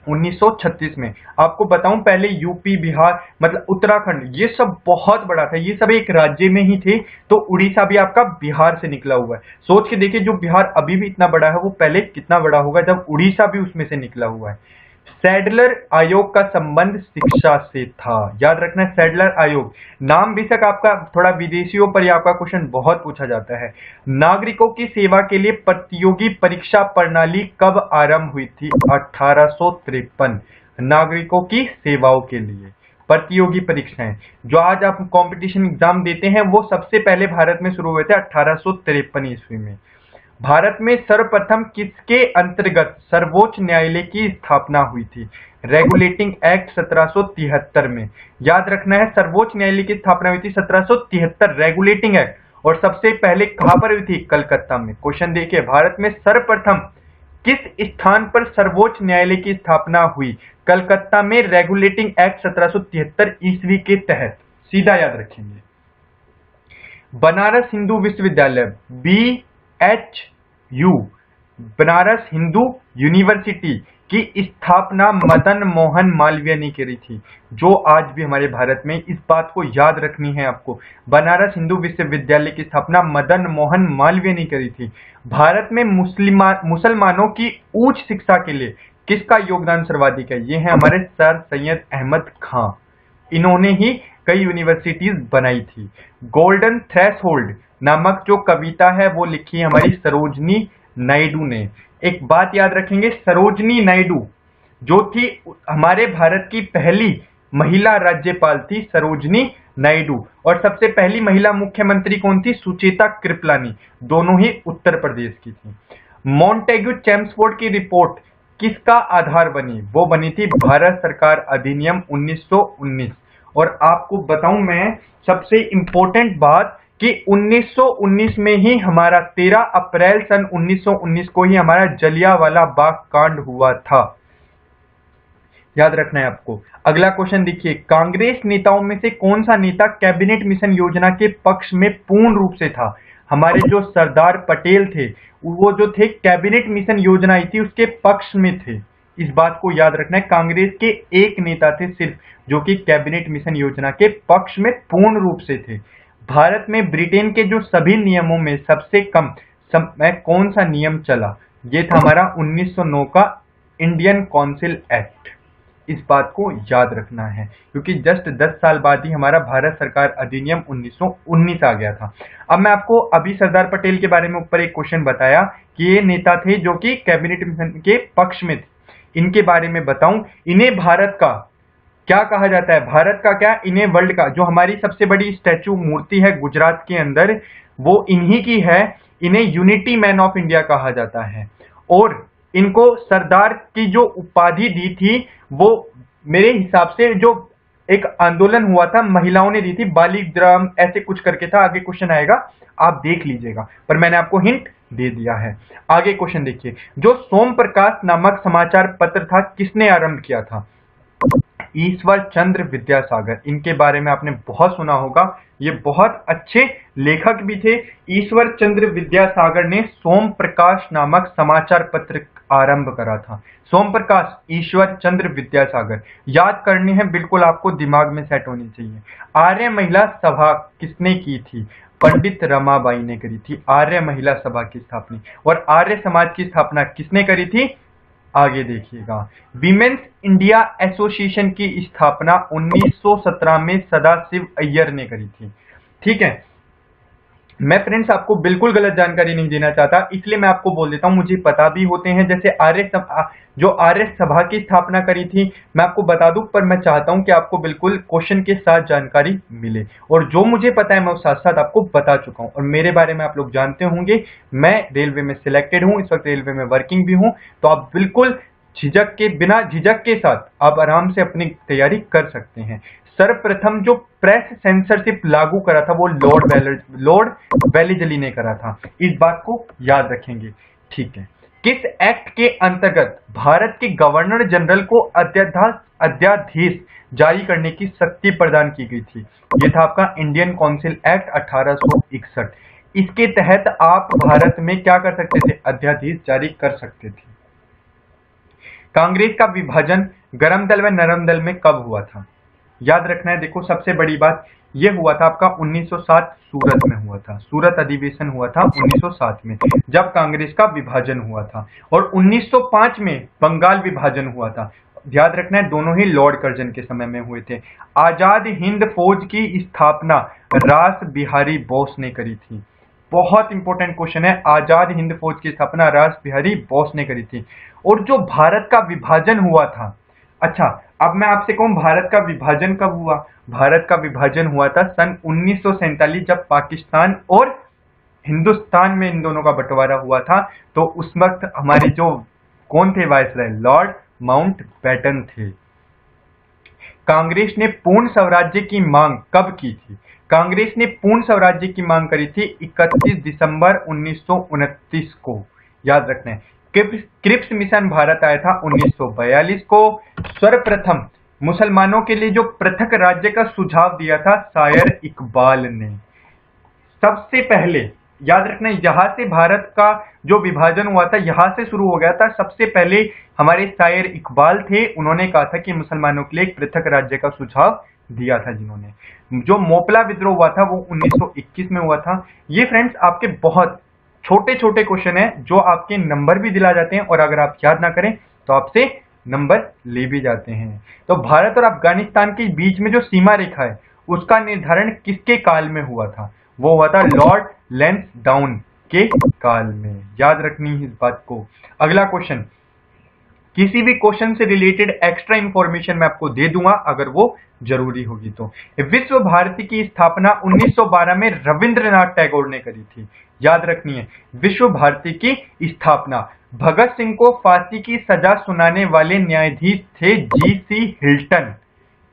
B: 1936 में। आपको बताऊं पहले यूपी बिहार मतलब उत्तराखंड ये सब बहुत बड़ा था, ये सब एक राज्य में ही थे। तो उड़ीसा भी आपका बिहार से निकला हुआ है। सोच के देखिए जो बिहार अभी भी इतना बड़ा है वो पहले कितना बड़ा होगा जब उड़ीसा भी उसमें से निकला हुआ है। सैडलर आयोग का संबंध शिक्षा से था, याद रखना है। सैडलर आयोग नाम बेशक आपका थोड़ा विदेशियों पर ही आपका क्वेश्चन बहुत पूछा जाता है। नागरिकों की सेवा के लिए प्रतियोगी परीक्षा प्रणाली कब आरंभ हुई थी? 1853। नागरिकों की सेवाओं के लिए प्रतियोगी परीक्षाएं जो आज आप कंपटीशन एग्जाम देते हैं वो सबसे पहले भारत में शुरू हुए थे 1853 ईस्वी में। भारत में सर्वप्रथम किसके अंतर्गत सर्वोच्च न्यायालय की स्थापना हुई थी? रेगुलेटिंग एक्ट 1773 में। याद रखना है सर्वोच्च न्यायालय की स्थापना हुई थी 1773 रेगुलेटिंग एक्ट, और सबसे पहले कहां पर हुई थी? कलकत्ता में। क्वेश्चन देखिए, भारत में सर्वप्रथम किस स्थान पर सर्वोच्च न्यायालय की स्थापना हुई? कलकत्ता में, रेगुलेटिंग एक्ट 1773 ईस्वी के तहत, सीधा याद रखेंगे। बनारस हिंदू विश्वविद्यालय BHU बनारस हिंदू यूनिवर्सिटी की स्थापना मदन मोहन मालवीय ने करी थी, जो आज भी हमारे भारत में, इस बात को याद रखनी है आपको। बनारस हिंदू विश्वविद्यालय की स्थापना मदन मोहन मालवीय ने करी थी। भारत में मुसलमानों की उच्च शिक्षा के लिए किसका योगदान सर्वाधिक है? ये है हमारे सर सैयद अहमद खां, इन्होंने ही कई यूनिवर्सिटीज बनाई थी। गोल्डन थ्रेशोल्ड नामक जो कविता है वो लिखी है हमारी सरोजनी नायडू ने। एक बात याद रखेंगे, सरोजनी नायडू जो थी हमारे भारत की पहली महिला राज्यपाल थी सरोजनी नायडू, और सबसे पहली महिला मुख्यमंत्री कौन थी? सुचेता कृपलानी, दोनों ही उत्तर प्रदेश की थी। मॉन्टेग्यू चेम्सफोर्ड की रिपोर्ट किसका आधार बनी? वो बनी थी भारत सरकार अधिनियम 1919। और आपको बताऊं मैं सबसे इंपॉर्टेंट बात कि 1919 में ही हमारा 13 अप्रैल सन 1919 को ही हमारा जलियांवाला बाग कांड हुआ था, याद रखना है आपको। अगला क्वेश्चन देखिए, कांग्रेस नेताओं में से कौन सा नेता कैबिनेट मिशन योजना के पक्ष में पूर्ण रूप से था? हमारे जो सरदार पटेल थे वो जो थे कैबिनेट मिशन योजना आई थी उसके पक्ष में थे, इस बात को याद रखना है। कांग्रेस के एक नेता थे सिर्फ जो कि कैबिनेट मिशन योजना के पक्ष में पूर्ण रूप से थे। भारत में ब्रिटेन के जो सभी नियमों में सबसे कम समय कौन सा नियम चला? ये था हमारा 1909 का इंडियन काउंसिल एक्ट, इस बात को याद रखना है, क्योंकि जस्ट 10 साल बाद ही हमारा भारत सरकार अधिनियम 1919 आ गया था। अब मैं आपको अभी सरदार पटेल के बारे में ऊपर एक क्वेश्चन बताया कि ये नेता थे जो कि कैबिनेट मिशन के पक्ष में थे। इनके बारे में बताऊं, इन्हें भारत का क्या कहा जाता है, भारत का क्या, इन्हें वर्ल्ड का, जो हमारी सबसे बड़ी स्टैचू मूर्ति है गुजरात के अंदर, वो इन्हीं की है। इन्हें यूनिटी मैन ऑफ इंडिया कहा जाता है। और इनको सरदार की जो उपाधि दी थी वो मेरे हिसाब से जो एक आंदोलन हुआ था महिलाओं ने दी थी, बालिग्राम ऐसे कुछ करके था, आगे क्वेश्चन आएगा आप देख लीजिएगा, पर मैंने आपको हिंट दे दिया है। आगे क्वेश्चन देखिए, जो सोम प्रकाश नामक समाचार पत्र था किसने आरंभ किया था? ईश्वर चंद्र विद्यासागर। इनके बारे में आपने बहुत सुना होगा, ये बहुत अच्छे लेखक भी थे। ईश्वर चंद्र विद्यासागर ने सोम प्रकाश नामक समाचार पत्र आरंभ करा था। सोम प्रकाश, ईश्वर चंद्र विद्यासागर याद करनी है, बिल्कुल आपको दिमाग में सेट होनी चाहिए। आर्य महिला सभा किसने की थी? पंडित रमाबाई ने करी थी आर्य महिला सभा की स्थापना। और आर्य समाज की स्थापना किसने करी थी? आगे देखिएगा, विमेन्स इंडिया एसोसिएशन की स्थापना 1917 में सदाशिव अय्यर ने करी थी। ठीक है, मैं फ्रेंड्स आपको बिल्कुल गलत जानकारी नहीं देना चाहता, इसलिए मैं आपको बोल देता हूं, मुझे पता भी होते हैं। जैसे जो आर्य सभा की स्थापना करी थी मैं आपको बता दूं, पर मैं चाहता हूं कि आपको बिल्कुल क्वेश्चन के साथ जानकारी मिले, और जो मुझे पता है मैं उस साथ साथ आपको बता चुका हूं। और मेरे बारे में आप लोग जानते होंगे, मैं रेलवे में सिलेक्टेड हूं, इस वक्त रेलवे में वर्किंग भी हूं, तो आप बिल्कुल बिना झिझक के साथ आप आराम से अपनी तैयारी कर सकते हैं। सर्वप्रथम जो प्रेस सेंसरशिप लागू करा था वो लॉर्ड वेलेस्ली ने करा था, इस बात को याद रखेंगे। ठीक है, किस एक्ट के अंतर्गत भारत के गवर्नर जनरल को अध्यादेश जारी करने की शक्ति प्रदान की गई थी? ये था आपका इंडियन काउंसिल एक्ट 1861। इसके तहत आप भारत में क्या कर सकते थे? अध्यादेश जारी कर सकते थे। कांग्रेस का विभाजन गरम दल व नरम दल में कब हुआ था? याद रखना है, देखो सबसे बड़ी बात यह हुआ था आपका 1907 सूरत में हुआ था। सूरत अधिवेशन हुआ था 1907 में, जब कांग्रेस का विभाजन हुआ था। और 1905 में बंगाल विभाजन हुआ था। याद रखना है, दोनों ही लॉर्ड कर्जन के समय में हुए थे। आजाद हिंद फौज की स्थापना रास बिहारी बोस ने करी थी। बहुत इंपॉर्टेंट क्वेश्चन है, आजाद हिंद फौज की स्थापना रास बिहारी बोस ने करी थी। और जो भारत का विभाजन हुआ था, अच्छा अब मैं आपसे कहूं भारत का विभाजन कब हुआ? भारत का विभाजन हुआ था सन 1947, जब पाकिस्तान और हिंदुस्तान में इन दोनों का बंटवारा हुआ था। तो उस वक्त हमारे जो कौन थे वायसराय? लॉर्ड माउंटबेटन थे। कांग्रेस ने पूर्ण स्वराज्य की मांग कब की थी? कांग्रेस ने पूर्ण स्वराज्य की मांग करी थी 31 दिसंबर 1929 को। याद रखना है, क्रिप्स मिशन भारत आया था 1942 को। सर्वप्रथम मुसलमानों के लिए जो पृथक राज्य का सुझाव दिया था शायर इकबाल ने। सबसे पहले याद रखना, यहां से भारत का जो विभाजन हुआ था यहां से शुरू हो गया था। सबसे पहले हमारे शायर इकबाल थे, उन्होंने कहा था कि मुसलमानों के लिए एक पृथक राज्य का सुझाव दिया था जिन्होंने। जो मोपला विद्रोह हुआ था वो 1921 में हुआ था। ये फ्रेंड्स आपके बहुत छोटे छोटे क्वेश्चन है जो आपके नंबर भी दिला जाते हैं, और अगर आप याद ना करें तो आपसे नंबर ले भी जाते हैं। तो भारत और अफगानिस्तान के बीच में जो सीमा रेखा है उसका निर्धारण किसके काल में हुआ था? वो हुआ था लॉर्ड लैंसडाउन के काल में। याद रखनी है इस बात को। अगला क्वेश्चन, किसी भी क्वेश्चन से रिलेटेड एक्स्ट्रा इंफॉर्मेशन मैं आपको दे दूंगा अगर वो जरूरी होगी तो। विश्व भारती की स्थापना 1912 में रविंद्रनाथ टैगोर ने करी थी। याद रखनी है, विश्व भारती की स्थापना। भगत सिंह को फांसी की सजा सुनाने वाले न्यायाधीश थे जी.सी. हिल्टन।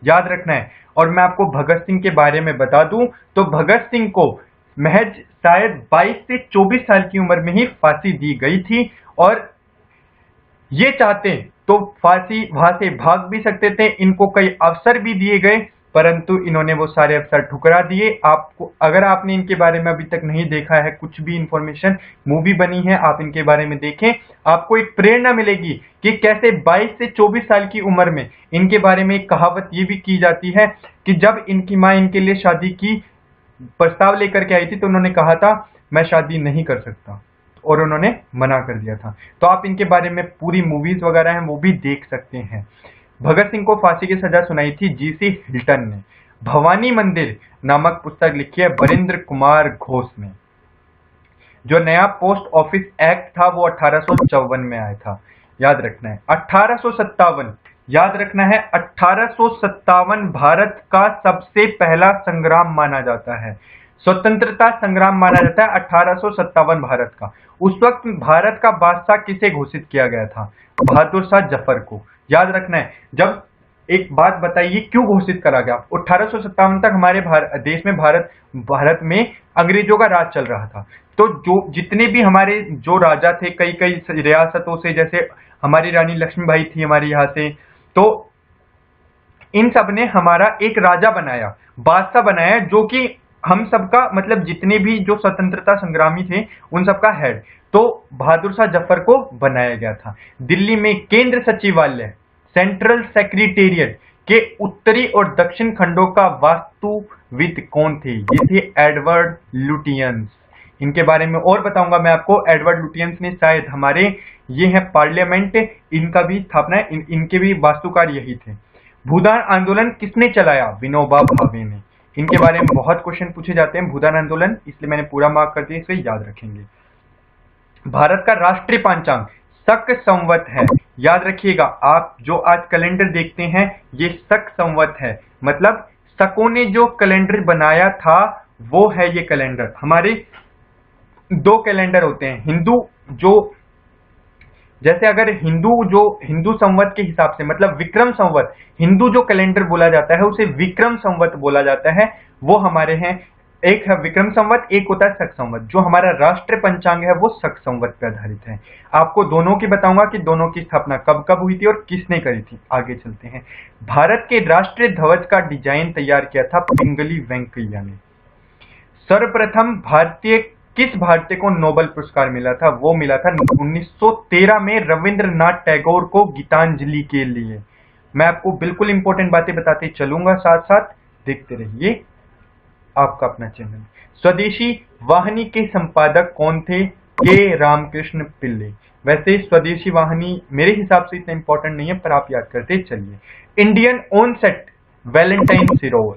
B: याद रखना है। और मैं आपको भगत सिंह के बारे में बता दूं तो भगत सिंह को महज शायद 22 से 24 साल की उम्र में ही फांसी दी गई थी, और ये चाहते तो फांसी वहां से भाग भी सकते थे। इनको कई अवसर भी दिए गए, परंतु इन्होंने वो सारे अवसर ठुकरा दिए। आपको अगर आपने इनके बारे में अभी तक नहीं देखा है, कुछ भी इंफॉर्मेशन मूवी बनी है, आप इनके बारे में देखें, आपको एक प्रेरणा मिलेगी कि कैसे 22 से 24 साल की उम्र में इनके बारे में एक कहावत ये भी की जाती है कि जब इनकी माँ इनके लिए शादी की प्रस्ताव लेकर के आई थी तो उन्होंने कहा था मैं शादी नहीं कर सकता, और उन्होंने मना कर दिया था। तो आप इनके बारे में पूरी मूवीज वगैरह हैं वो भी देख सकते हैं। भगत सिंह को फांसी की सजा सुनाई थी जीसी हिल्टन ने। भवानी मंदिर नामक पुस्तक लिखी है बरिंद्र कुमार घोष ने। जो नया पोस्ट ऑफिस एक्ट था वो 1854 में आया था, याद रखना है। 1857, याद रखना है, 1857 भारत का सबसे पहला संग्राम माना जाता है, स्वतंत्रता संग्राम माना जाता है 1857 भारत का। उस वक्त भारत का बादशाह किसे घोषित किया गया था? बहादुर शाह जफर को, याद रखना है। जब एक बात बताइए क्यों घोषित करा गया? 1857 तक हमारे देश में भारत में अंग्रेजों का राज चल रहा था। तो जो जितने भी हमारे जो राजा थे कई कई रियासतों से, जैसे हमारी रानी लक्ष्मीबाई थी हमारे यहाँ से, तो इन सब ने हमारा एक राजा बनाया, बादशाह बनाया, जो कि हम सबका मतलब जितने भी जो स्वतंत्रता संग्रामी थे उन सबका हेड, तो बहादुर शाह जफर को बनाया गया था। दिल्ली में केंद्र सचिवालय, सेंट्रल सेक्रेटेरिएट के उत्तरी और दक्षिण खंडों का वास्तुविद कौन थे? ये थे एडवर्ड लुटियंस। इनके बारे में और बताऊंगा मैं आपको। एडवर्ड लुटियंस ने शायद हमारे ये है पार्लियामेंट, इनका भी स्थापना है, इनके भी वास्तुकार यही थे। भूदान आंदोलन किसने चलाया? विनोबा भावे ने। इनके बारे में बहुत क्वेश्चन पूछे जाते हैं भूदान आंदोलन, इसलिए मैंने पूरा मार्क कर दिया, इसे याद रखेंगे। भारत का राष्ट्रीय पंचांग शक संवत है, याद रखिएगा। आप जो आज कैलेंडर देखते हैं ये शक संवत है, मतलब शकों ने जो कैलेंडर बनाया था वो है ये कैलेंडर। हमारे दो कैलेंडर होते हैं, हिंदू जो, जैसे अगर हिंदू संवत के हिसाब से मतलब विक्रम संवत, हिंदू जो कैलेंडर बोला जाता है उसे विक्रम संवत बोला जाता है, वो हमारे हैं। एक है विक्रम संवत, एक होता है शक संवत। जो हमारा राष्ट्रीय पंचांग है वो शक संवत पर आधारित है। आपको दोनों की बताऊंगा कि दोनों की स्थापना कब कब हुई थी और किसने करी थी। आगे चलते हैं। भारत के राष्ट्रीय ध्वज का डिजाइन तैयार किया था पिंगली वेंकैया ने। सर्वप्रथम किस भारतीय को नोबेल पुरस्कार मिला था? वो मिला था 1913 में रविंद्रनाथ टैगोर को गीतांजलि के लिए। मैं आपको बिल्कुल इंपॉर्टेंट बातें बताते चलूंगा, साथ साथ देखते रहिए आपका अपना चैनल। स्वदेशी वाहिनी के संपादक कौन थे? के रामकृष्ण पिल्ले। वैसे स्वदेशी वाहिनी मेरे हिसाब से इतना इंपॉर्टेंट नहीं है, पर आप याद करते चलिए। Indian onset Valentine सिरोल।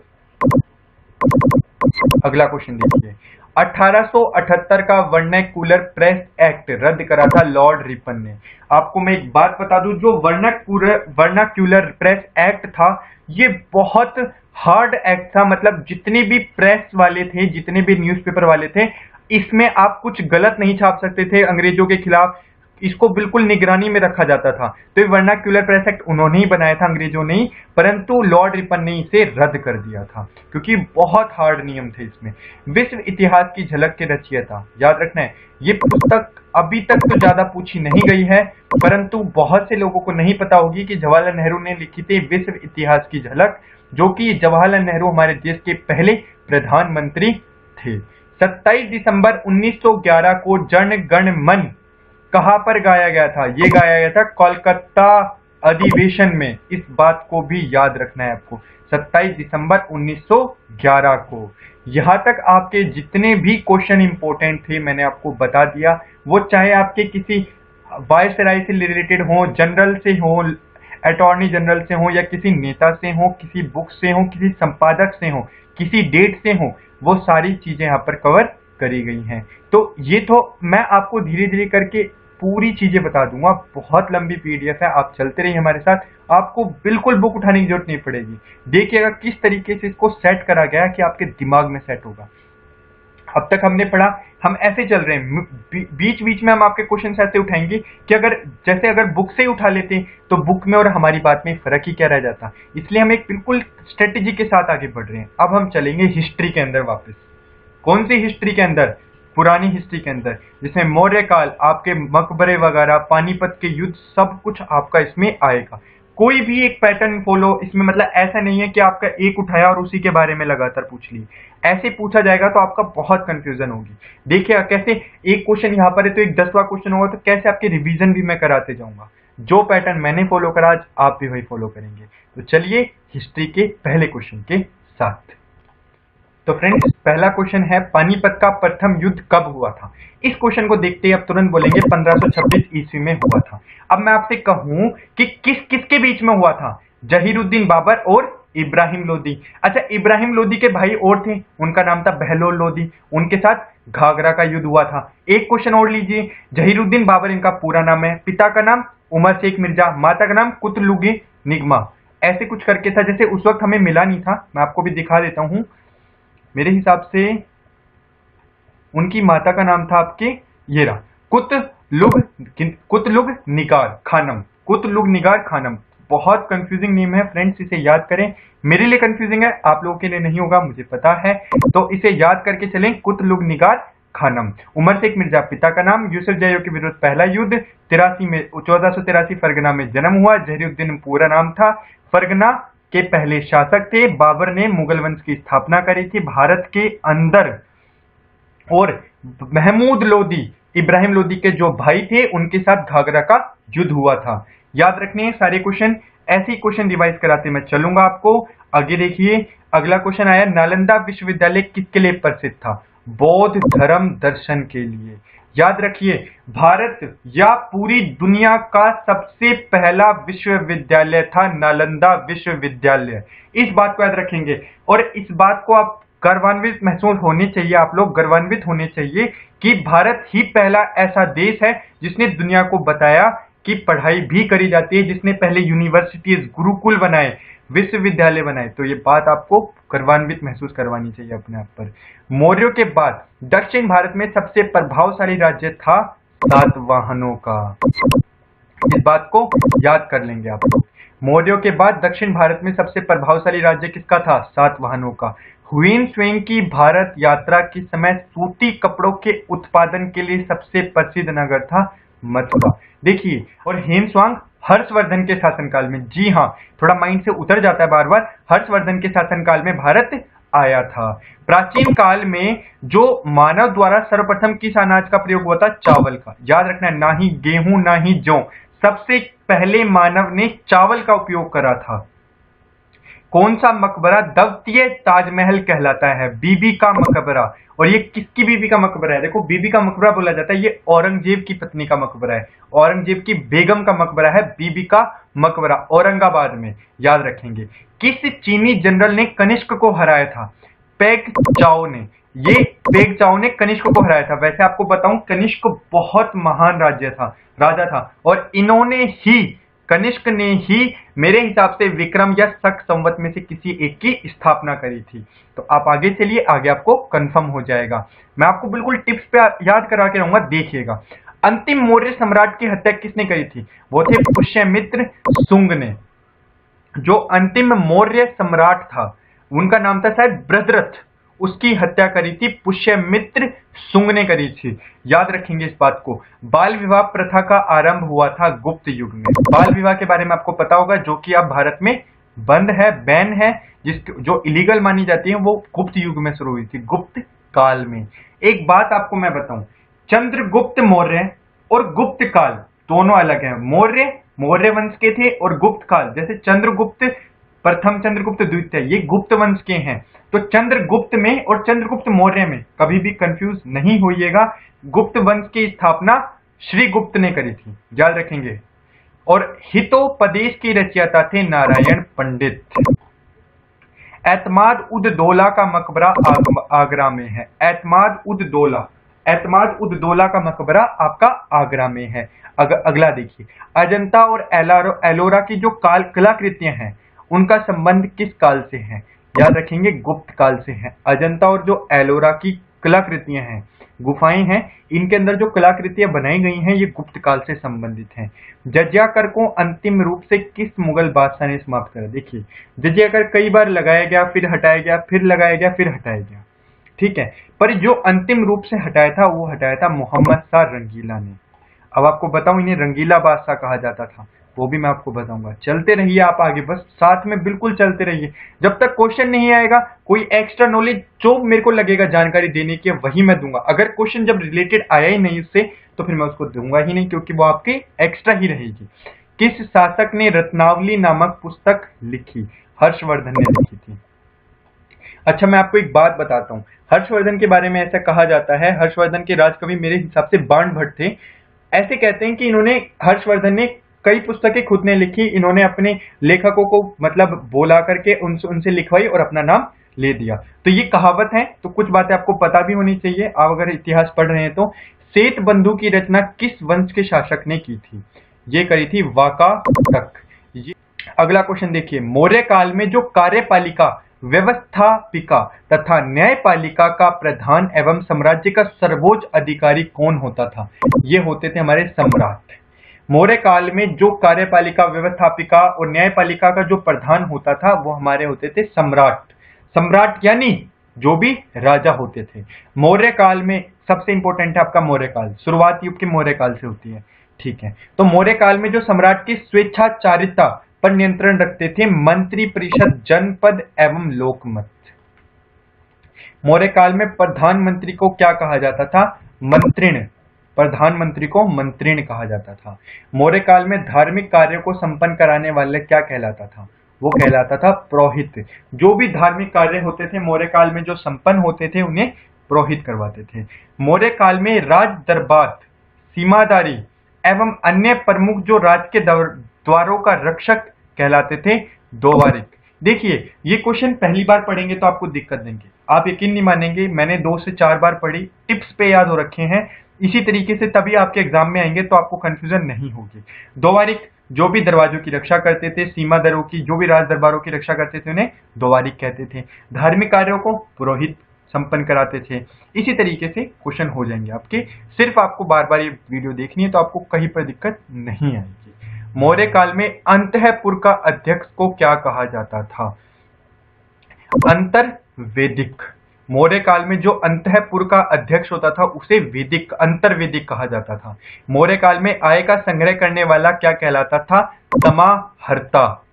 B: अगला क्वेश्चन देखिए। 1878 का वर्नाक्यूलर प्रेस एक्ट रद्द करा था लॉर्ड रिपन ने। आपको मैं एक बात बता दूं, जो वर्नाक्यूलर प्रेस एक्ट था ये बहुत हार्ड एक्ट था, मतलब जितने भी प्रेस वाले थे, जितने भी न्यूज़पेपर वाले थे, इसमें आप कुछ गलत नहीं छाप सकते थे अंग्रेजों के खिलाफ। इसको बिल्कुल निगरानी में रखा जाता था। तो ये वर्नाक्यूलर प्रेस एक्ट उन्होंने ही बनाया था, अंग्रेजों ने ही, परंतु लॉर्ड रिपन ने इसे रद्द कर दिया था क्योंकि बहुत हार्ड नियम थे इसमें। विश्व इतिहास की झलक के रचयिता, याद रखना है, ये पुस्तक अभी तक तो ज्यादा पूछी नहीं गई है, परंतु बहुत से लोगों को नहीं पता होगी कि जवाहरलाल नेहरू ने लिखी थी विश्व इतिहास की झलक, जो कि जवाहरलाल नेहरू हमारे देश के पहले प्रधानमंत्री थे। 27 दिसंबर 1911 को जन गण मन कहां पर गाया गया था? ये गाया गया था कोलकाता अधिवेशन में। इस बात को भी याद रखना है आपको, 27 दिसंबर 1911 को। यहां तक आपके जितने भी क्वेश्चन इंपॉर्टेंट थे मैंने आपको बता दिया, वो चाहे आपके किसी वायसराय से रिलेटेड हो, जनरल से हो, अटॉर्नी जनरल से हो, या किसी नेता से हो, किसी बुक से हो, किसी संपादक से हो, किसी डेट से हो, वो सारी चीजें यहाँ पर कवर करी गई हैं। तो ये तो मैं आपको धीरे धीरे करके पूरी चीजें बता दूंगा, बहुत लंबी पीडीएफ है, आप चलते रहिए हमारे साथ, आपको बिल्कुल बुक उठाने की जरूरत नहीं पड़ेगी। देखिएगा किस तरीके से इसको सेट करा गया कि आपके दिमाग में सेट होगा। अब तक हमने पढ़ा, हम ऐसे चल रहे हैं, बीच बीच में हम आपके क्वेश्चन ऐसे उठाएंगे कि अगर बुक से ही उठा लेते तो बुक में और हमारी बात में फर्क ही क्या रह जाता। इसलिए हम एक बिल्कुल स्ट्रेटेजी के साथ आगे बढ़ रहे हैं। अब हम चलेंगे हिस्ट्री के अंदर वापस। कौन सी हिस्ट्री के अंदर? पुरानी हिस्ट्री के अंदर, जिसमें मौर्य काल, आपके मकबरे वगैरह, पानीपत के युद्ध, सब कुछ आपका इसमें आएगा। कोई भी एक पैटर्न फॉलो इसमें, मतलब ऐसा नहीं है कि आपका एक उठाया और उसी के बारे में लगातार पूछ लिए। ऐसे पूछा जाएगा तो आपका बहुत कंफ्यूजन होगी। देखिए कैसे एक क्वेश्चन यहाँ पर है तो एक 10वां क्वेश्चन होगा, तो कैसे आपके रिवीजन भी मैं कराते जाऊंगा। जो पैटर्न मैंने फॉलो करा आज आप भी वही फॉलो करेंगे। तो चलिए हिस्ट्री के पहले क्वेश्चन के साथ। तो फ्रेंड्स पहला क्वेश्चन है, पानीपत का प्रथम युद्ध कब हुआ था? इस क्वेश्चन को देखते ही आप तुरंत बोलेंगे 1526 ईस्वी में हुआ था। अब मैं आपसे कहूं कि किसके बीच में हुआ था, जहीरुद्दीन बाबर और इब्राहिम लोदी। अच्छा, इब्राहिम लोदी के भाई और थे, उनका नाम था बहलोल लोदी, उनके साथ घाघरा का युद्ध हुआ था। एक क्वेश्चन और लीजिए, जहीरुद्दीन बाबर इनका पूरा नाम है, पिता का नाम उमर शेख मिर्जा, माता का नाम कुतलुग निगमा, ऐसे कुछ करके था। जैसे उस वक्त हमें मिला नहीं था, मैं आपको भी दिखा देता हूं। मेरे हिसाब से उनकी माता का नाम था आपके ये रहा, कुतलुग निगार खानम, कुतलुग निगार खानम। बहुत कंफ्यूजिंग नेम है फ्रेंड्स, इसे याद करें। मेरे लिए कंफ्यूजिंग है, आप लोगों के लिए नहीं होगा मुझे पता है, तो इसे याद करके चलें, कुतलुग निगार खानम। उमर शेख मिर्जा पिता का नाम, यूसुफ जयो के विरुद्ध पहला युद्ध 83 में 1483 फरगना में जन्म हुआ। जहीरुद्दीन पूरा नाम था, फरगना के पहले शासक थे। बाबर ने मुगल वंश की स्थापना करी थी भारत के अंदर। और महमूद लोदी, इब्राहिम लोदी के जो भाई थे, उनके साथ घाघरा का युद्ध हुआ था। याद रखने हैं सारे क्वेश्चन, ऐसे ही क्वेश्चन रिवाइज कराते मैं चलूंगा आपको। आगे देखिए, अगला क्वेश्चन आया, नालंदा विश्वविद्यालय किसके लिए प्रसिद्ध था? बौद्ध धर्म दर्शन के लिए। याद रखिए, भारत या पूरी दुनिया का सबसे पहला विश्वविद्यालय था नालंदा विश्वविद्यालय। इस बात को याद रखेंगे, और इस बात को आप गर्वान्वित महसूस होने चाहिए, आप लोग गर्वान्वित होने चाहिए कि भारत ही पहला ऐसा देश है जिसने दुनिया को बताया कि पढ़ाई भी करी जाती है, जिसने पहले यूनिवर्सिटीज, गुरुकुल बनाए, विश्वविद्यालय बनाए। तो ये बात आपको गर्वान्वित महसूस करवानी चाहिए अपने आप पर। मौर्यों के बाद दक्षिण भारत में सबसे प्रभावशाली राज्य था सातवाहनों का। इस बात को याद कर लेंगे आप लोग। मौर्यों के बाद दक्षिण भारत में सबसे प्रभावशाली राज्य किसका था? सातवाहनों का। हुयेन त्सांग की भारत यात्रा के समय सूती कपड़ों के उत्पादन के लिए सबसे प्रसिद्ध नगर था मथुरा। देखिए, और हेमत्सांग हर्षवर्धन के शासनकाल में, जी हाँ, थोड़ा माइंड से उतर जाता है बार बार, हर्षवर्धन के शासनकाल में भारत आया था। प्राचीन काल में जो मानव द्वारा सर्वप्रथम किस अनाज का प्रयोग हुआ था? चावल का। याद रखना, ना ही गेहूं ना ही जौ, सबसे पहले मानव ने चावल का उपयोग करा था। कौन सा मकबरा द्वितीय ताजमहल कहलाता है? बीबी का मकबरा। और ये किसकी बीबी का मकबरा है? देखो, बीबी का मकबरा बोला जाता है, ये औरंगजेब की पत्नी का मकबरा है, औरंगजेब की बेगम का मकबरा है बीबी का मकबरा, औरंगाबाद में। याद रखेंगे। किस चीनी जनरल ने कनिष्क को हराया था? पेग चाओ ने। ये पेग चाओ ने कनिष्क को हराया था। वैसे आपको बताऊं, कनिष्क बहुत महान राज्य था, राजा था, और इन्होंने ही, कनिष्क ने ही मेरे हिसाब से विक्रम या शक संवत में से किसी एक की स्थापना करी थी। तो आप आगे चलिए, आगे आपको कंफर्म हो जाएगा। मैं आपको बिल्कुल टिप्स पे याद करा के रहूंगा, देखिएगा। अंतिम मौर्य सम्राट की हत्या किसने करी थी? वो थे पुष्यमित्र शुंग ने। जो अंतिम मौर्य सम्राट था, उनका नाम था शायद बृहद्रथ, उसकी हत्या करी थी पुष्यमित्र शुंग ने करी थी। याद रखेंगे इस बात को। बाल विवाह प्रथा का आरंभ हुआ था गुप्त युग में। बाल विवाह के बारे में आपको पता होगा, जो कि अब भारत में बंद है, बैन है, जो इलीगल मानी जाती है, वो गुप्त युग में शुरू हुई थी, गुप्त काल में। एक बात आपको मैं बताऊं, चंद्रगुप्त मौर्य और गुप्त काल दोनों अलग हैं। मौर्य वंश के थे, और गुप्त काल, जैसे चंद्रगुप्त प्रथम, चंद्रगुप्त द्वितीय, ये गुप्त वंश के हैं। तो चंद्रगुप्त में और चंद्रगुप्त मौर्य में कभी भी कंफ्यूज नहीं होइएगा। गुप्त वंश की स्थापना श्री गुप्त ने करी थी, याद रखेंगे। और हितोपदेश की रचयिता थे नारायण पंडित। एतमाद उद दौला का मकबरा आगरा में है। एतमाद उद दौला का मकबरा आपका आगरा में है। अगला देखिए, अजंता और एलोरा की जो कलाकृतियां हैं, उनका संबंध किस काल से है? याद रखेंगे, गुप्त काल से है। अजंता और जो एलोरा की कलाकृतियां हैं, गुफाएं हैं, इनके अंदर जो कलाकृतियां बनाई गई हैं, ये गुप्त काल से संबंधित हैं। जजिया कर को अंतिम रूप से किस मुगल बादशाह ने समाप्त करा? देखिए, जजिया कर कई बार लगाया गया, फिर हटाया गया, फिर लगाया गया, फिर हटाया गया, ठीक है, पर जो अंतिम रूप से हटाया था, वो हटाया था मोहम्मद शाह रंगीला ने। अब आपको बताऊं, इन्हें रंगीला बादशाह कहा जाता था, वो भी मैं आपको बताऊंगा। चलते रहिए आप आगे, बस साथ में बिल्कुल चलते रहिए। जब तक क्वेश्चन नहीं आएगा, कोई एक्स्ट्रा नॉलेज जो मेरे को लगेगा जानकारी देने की, वही मैं दूंगा। अगर क्वेश्चन जब रिलेटेड आया ही नहीं उससे, तो फिर मैं उसको दूंगा ही नहीं, क्योंकि वो आपके एक्स्ट्रा ही रहेगी। किस शासक ने रत्नावली नामक पुस्तक लिखी? हर्षवर्धन ने लिखी थी। अच्छा, मैं आपको एक बात बताता हूँ, हर्षवर्धन के बारे में ऐसा कहा जाता है, हर्षवर्धन के राजकवि मेरे हिसाब से बाण भट्ट थे। ऐसे कहते हैं कि हर्षवर्धन ने कई पुस्तकें खुद ने लिखी, इन्होंने अपने लेखकों को मतलब बोला करके उनसे लिखवाई और अपना नाम ले दिया। तो ये कहावत है, तो कुछ बातें आपको पता भी होनी चाहिए आप अगर इतिहास पढ़ रहे हैं तो। श्वेत बंधु की रचना किस वंश के शासक ने की थी? ये करी थी वाकाटक। ये अगला क्वेश्चन देखिए, मौर्य काल में जो कार्यपालिका, व्यवस्थापिका तथा न्यायपालिका का प्रधान एवं साम्राज्य का सर्वोच्च अधिकारी कौन होता था? ये होते थे हमारे सम्राट। मौर्य काल में जो कार्यपालिका, व्यवस्थापिका और न्यायपालिका का जो प्रधान होता था वो हमारे होते थे सम्राट। सम्राट यानी जो भी राजा होते थे। मौर्य काल में सबसे इंपॉर्टेंट है आपका मौर्य काल, शुरुआत युग के मौर्य काल से होती है, ठीक है। तो मौर्य काल में जो सम्राट की स्वेच्छाचारिता पर नियंत्रण रखते थे मंत्री परिषद, जनपद एवं लोकमत। मौर्य काल में प्रधानमंत्री को क्या कहा जाता था? मंत्रिण। प्रधानमंत्री को मंत्रिण कहा जाता था। मौर्य काल में धार्मिक कार्यों को संपन्न कराने वाले क्या कहलाता था? वो कहलाता था पुरोहित। जो भी धार्मिक कार्य होते थे मौर्य काल में जो संपन्न होते थे उन्हें पुरोहित करवाते थे। मौर्य काल में राज दरबार, सीमादारी एवं अन्य प्रमुख जो राज के द्वारों का रक्षक कहलाते थे द्वारिक। देखिए ये क्वेश्चन पहली बार पढ़ेंगे तो आपको दिक्कत देंगे, आप यकीन नहीं मानेंगे, मैंने 2 से 4 बार पढ़ी, टिप्स पे याद हो रखे हैं, इसी तरीके से तभी आपके एग्जाम में आएंगे तो आपको कंफ्यूजन नहीं होगी। द्वारिक जो भी दरवाजों की रक्षा करते थे, सीमा दरों की, जो भी राज दरबारों की रक्षा करते थे उन्हें द्वारिक कहते थे। धार्मिक कार्यों को पुरोहित संपन्न कराते थे। इसी तरीके से क्वेश्चन हो जाएंगे आपके, सिर्फ आपको बार बार ये वीडियो देखनी है तो आपको कहीं पर दिक्कत नहीं आएगी। मौर्य काल में अंतःपुर का अध्यक्ष को क्या कहा जाता था? अंतर्वेदिक। मौर्य काल में जो अंतःपुर का अध्यक्ष होता था उसे वेदिक, अंतर्वेदिक कहा जाता था। मौर्य काल में आय का संग्रह करने वाला क्या कहलाता था? समाहर्ता।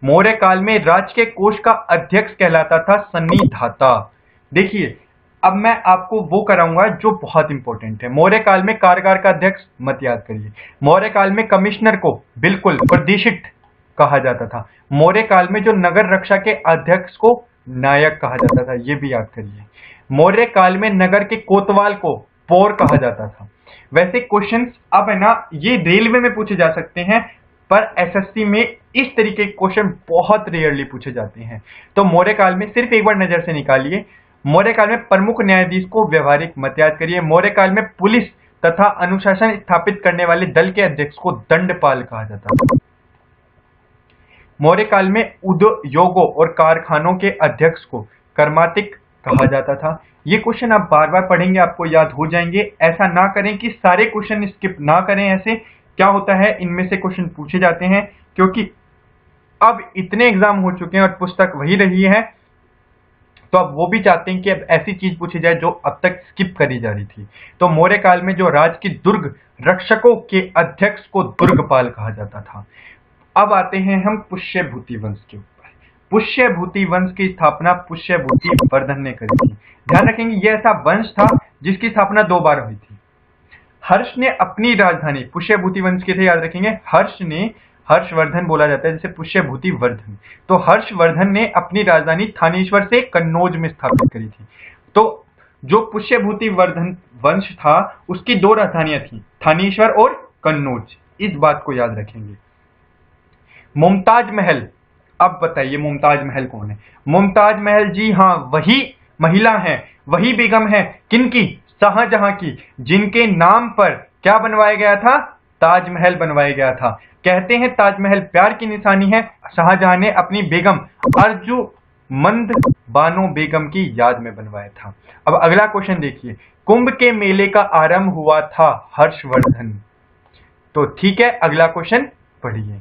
B: मौर्य काल में राज के कोष का अध्यक्ष कहलाता था सन्निधाता। देखिए अब मैं आपको वो कराऊंगा जो बहुत इंपॉर्टेंट है। मौर्य काल में कारागार का अध्यक्ष मत याद करिए। मौर्य काल में कमिश्नर को बिल्कुल प्रदिशित कहा जाता था। मौर्य काल में जो नगर रक्षा के अध्यक्ष को नायक कहा जाता था, ये भी याद करिए। मौर्य काल में नगर के कोतवाल को पौर कहा जाता था। वैसे क्वेश्चंस अब है ना ये रेलवे में पूछे जा सकते हैं पर एसएससी में इस तरीके के क्वेश्चन बहुत रेयरली पूछे जाते हैं। तो मौर्य काल में सिर्फ एक बार नजर से निकालिए। मौर्य काल में प्रमुख न्यायाधीश को व्यवहारिक मत याद करिए। मौर्य काल में पुलिस तथा अनुशासन स्थापित करने वाले दल के अध्यक्ष को दंडपाल कहा जाता था। मौर्य काल में उद्योगों और कारखानों के अध्यक्ष को कर्मातिक कहा जाता था। ये क्वेश्चन आप बार बार पढ़ेंगे आपको याद हो जाएंगे। ऐसा ना करें कि सारे क्वेश्चन स्किप ना करें। ऐसे क्या होता है इनमें से क्वेश्चन पूछे जाते हैं क्योंकि अब इतने एग्जाम हो चुके हैं और पुस्तक वही रही है, तो अब वो भी चाहते हैं कि अब ऐसी चीज पूछी जाए जो अब तक स्किप करी जा रही थी। तो मौर्य काल में जो राज की दुर्ग रक्षकों के अध्यक्ष को दुर्गपाल कहा जाता था। अब आते हैं हम पुष्यभूति वंश के ऊपर। पुष्यभूति वंश की स्थापना पुष्यभूति वर्धन ने करी थी। ध्यान रखेंगे यह ऐसा वंश था जिसकी स्थापना 2 बार हुई थी। हर्ष ने अपनी राजधानी, पुष्यभूति वंश के थे याद रखेंगे, हर्षवर्धन बोला जाता है जैसे पुष्यभूति वर्धन। तो हर्षवर्धन ने अपनी राजधानी थानेश्वर से कन्नौज में स्थापित करी थी। तो जो पुष्यभूति वर्धन वंश था उसकी 2 राजधानियां थी, थानेश्वर और कन्नौज। इस बात को याद रखेंगे। मुमताज महल, अब बताइए मुमताज महल कौन है? मुमताज महल जी हाँ वही महिला है, वही बेगम है किनकी? शाहजहां की, जिनके नाम पर क्या बनवाया गया था? ताजमहल बनवाया गया था। कहते हैं ताजमहल प्यार की निशानी है। शाहजहां ने अपनी बेगम अर्जुमंद बानो बेगम की याद में बनवाया था। अब अगला क्वेश्चन देखिए, कुंभ के मेले का आरंभ हुआ था हर्षवर्धन। तो ठीक है अगला क्वेश्चन पढ़िए।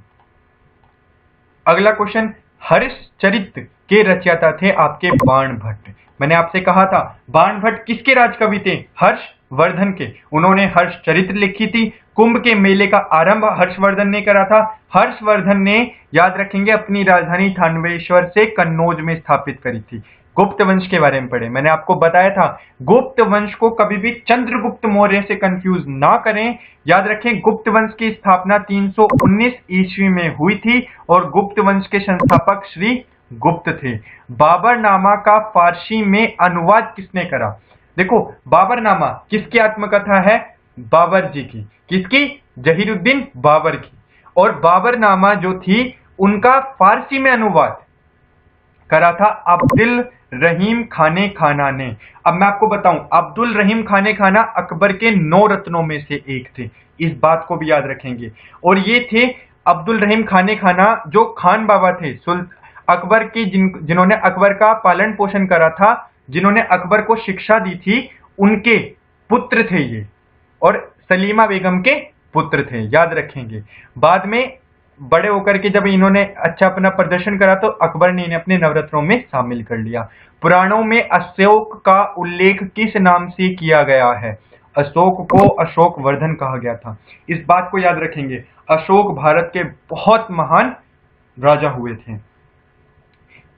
B: अगला क्वेश्चन, हर्षचरित के रचयिता थे आपके बाणभट्ट। मैंने आपसे कहा था बाणभट्ट किसके राजकवि थे? हर्षवर्धन के। उन्होंने हर्षचरित्र लिखी थी। कुंभ के मेले का आरंभ हर्षवर्धन ने करा था। हर्षवर्धन ने याद रखेंगे अपनी राजधानी थानेश्वर से कन्नौज में स्थापित करी थी। गुप्त वंश के बारे में पढ़े, मैंने आपको बताया था गुप्त वंश को कभी भी चंद्रगुप्त मौर्य से कंफ्यूज ना करें। याद रखें गुप्त वंश की स्थापना 319 ईस्वी में हुई थी और गुप्त वंश के संस्थापक श्री गुप्त थे। बाबरनामा का फारसी में अनुवाद किसने करा? देखो बाबरनामा किसकी आत्मकथा है? बाबर जी की। किसकी? जहीरुद्दीन बाबर की। और बाबरनामा जो थी उनका फारसी में अनुवाद करा था अब्दुल रहीम खाने खाना ने। अब मैं आपको बताऊं, अब्दुल रहीम खाने खाना अकबर के 9 रत्नों में से एक थे, इस बात को भी याद रखेंगे। और ये थे अब्दुल रहीम खाने खाना जो खान बाबा थे, अकबर की जिन्होंने अकबर का पालन पोषण करा था, जिन्होंने अकबर को शिक्षा दी थी, उनके पुत्र थे ये, और सलीमा बेगम के पुत्र थे, याद रखेंगे। बाद में बड़े होकर के जब इन्होंने अच्छा अपना प्रदर्शन करा तो अकबर ने इन्हें अपने नवरत्नों में शामिल कर लिया। पुराणों में अशोक का उल्लेख किस नाम से किया गया है? अशोक को अशोक वर्धन कहा गया था, इस बात को याद रखेंगे। अशोक भारत के बहुत महान राजा हुए थे।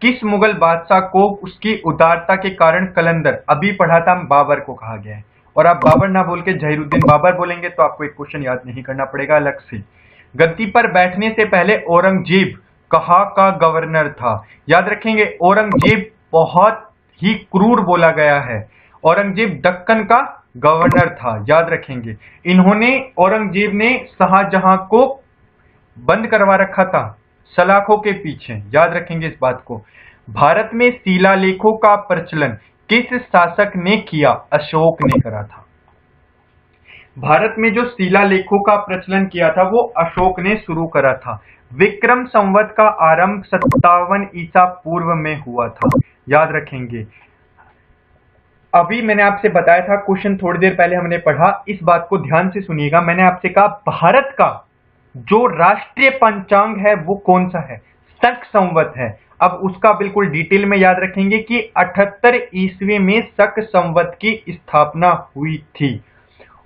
B: किस मुगल बादशाह को उसकी उदारता के कारण कलंदर, अभी पढ़ा था, बाबर को कहा गया है। और आप बाबर ना बोल के जहीरुद्दीन बाबर बोलेंगे तो आपको एक क्वेश्चन याद नहीं करना पड़ेगा अलग से। गद्दी पर बैठने से पहले औरंगजेब कहाँ का गवर्नर था? याद रखेंगे, औरंगजेब बहुत ही क्रूर बोला गया है। औरंगजेब दक्कन का गवर्नर था, याद रखेंगे। औरंगजेब ने शाहजहां को बंद करवा रखा था सलाखों के पीछे, याद रखेंगे इस बात को। भारत में शिलालेखों का प्रचलन किस शासक ने किया? अशोक ने करा था। भारत में जो शिलालेखों का प्रचलन किया था वो अशोक ने शुरू करा था। विक्रम संवत का आरंभ 57 ईसा पूर्व में हुआ था, याद रखेंगे। अभी मैंने आपसे बताया था, क्वेश्चन थोड़ी देर पहले हमने पढ़ा, इस बात को ध्यान से सुनिएगा। मैंने आपसे कहा भारत का जो राष्ट्रीय पंचांग है वो कौन सा है? शक संवत है। अब उसका बिल्कुल डिटेल में याद रखेंगे कि 78 ईस्वी में शक संवत की स्थापना हुई थी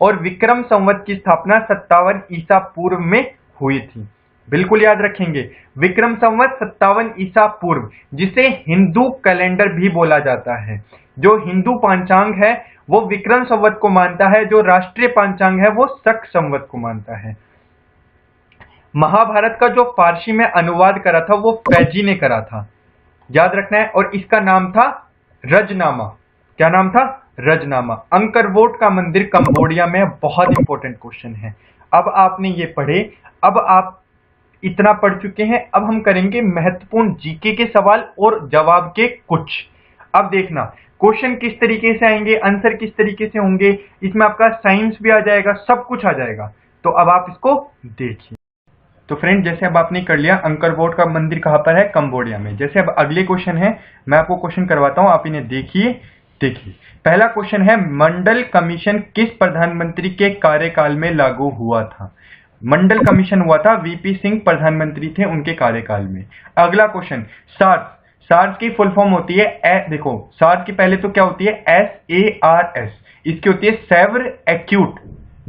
B: और विक्रम संवत की स्थापना 57 ईसा पूर्व में हुई थी, बिल्कुल याद रखेंगे। विक्रम संवत 57 ईसा पूर्व, जिसे हिंदू कैलेंडर भी बोला जाता है। जो हिंदू पंचांग है वो विक्रम संवत को मानता है, जो राष्ट्रीय पंचांग है वो शक संवत को मानता है। महाभारत का जो फारसी में अनुवाद करा था वो फैजी ने करा था, याद रखना है। और इसका नाम था रजनामा। क्या नाम था? रजनामा। अंकरवोट का मंदिर कंबोडिया में, बहुत इंपॉर्टेंट क्वेश्चन है। अब आपने ये पढ़े, अब आप इतना पढ़ चुके हैं, अब हम करेंगे महत्वपूर्ण जीके के सवाल और जवाब के कुछ। अब देखना क्वेश्चन किस तरीके से आएंगे, आंसर किस तरीके से होंगे, इसमें आपका साइंस भी आ जाएगा, सब कुछ आ जाएगा। तो अब आप इसको देखिए। तो फ्रेंड, जैसे अब आपने कर लिया, अंकरवोट का मंदिर कहां पर है? कंबोडिया में। जैसे अब अगले क्वेश्चन है, मैं आपको क्वेश्चन करवाता हूं, आप इन्हें देखिए। पहला क्वेश्चन है, मंडल कमीशन किस प्रधानमंत्री के कार्यकाल में लागू हुआ था? मंडल कमीशन हुआ था, वीपी सिंह प्रधानमंत्री थे उनके कार्यकाल में। अगला क्वेश्चन, सार्स। सार्स की फुल फॉर्म होती है, देखो सार्स की पहले तो क्या होती है? SARS। इसकी होती है सेवर एक्यूट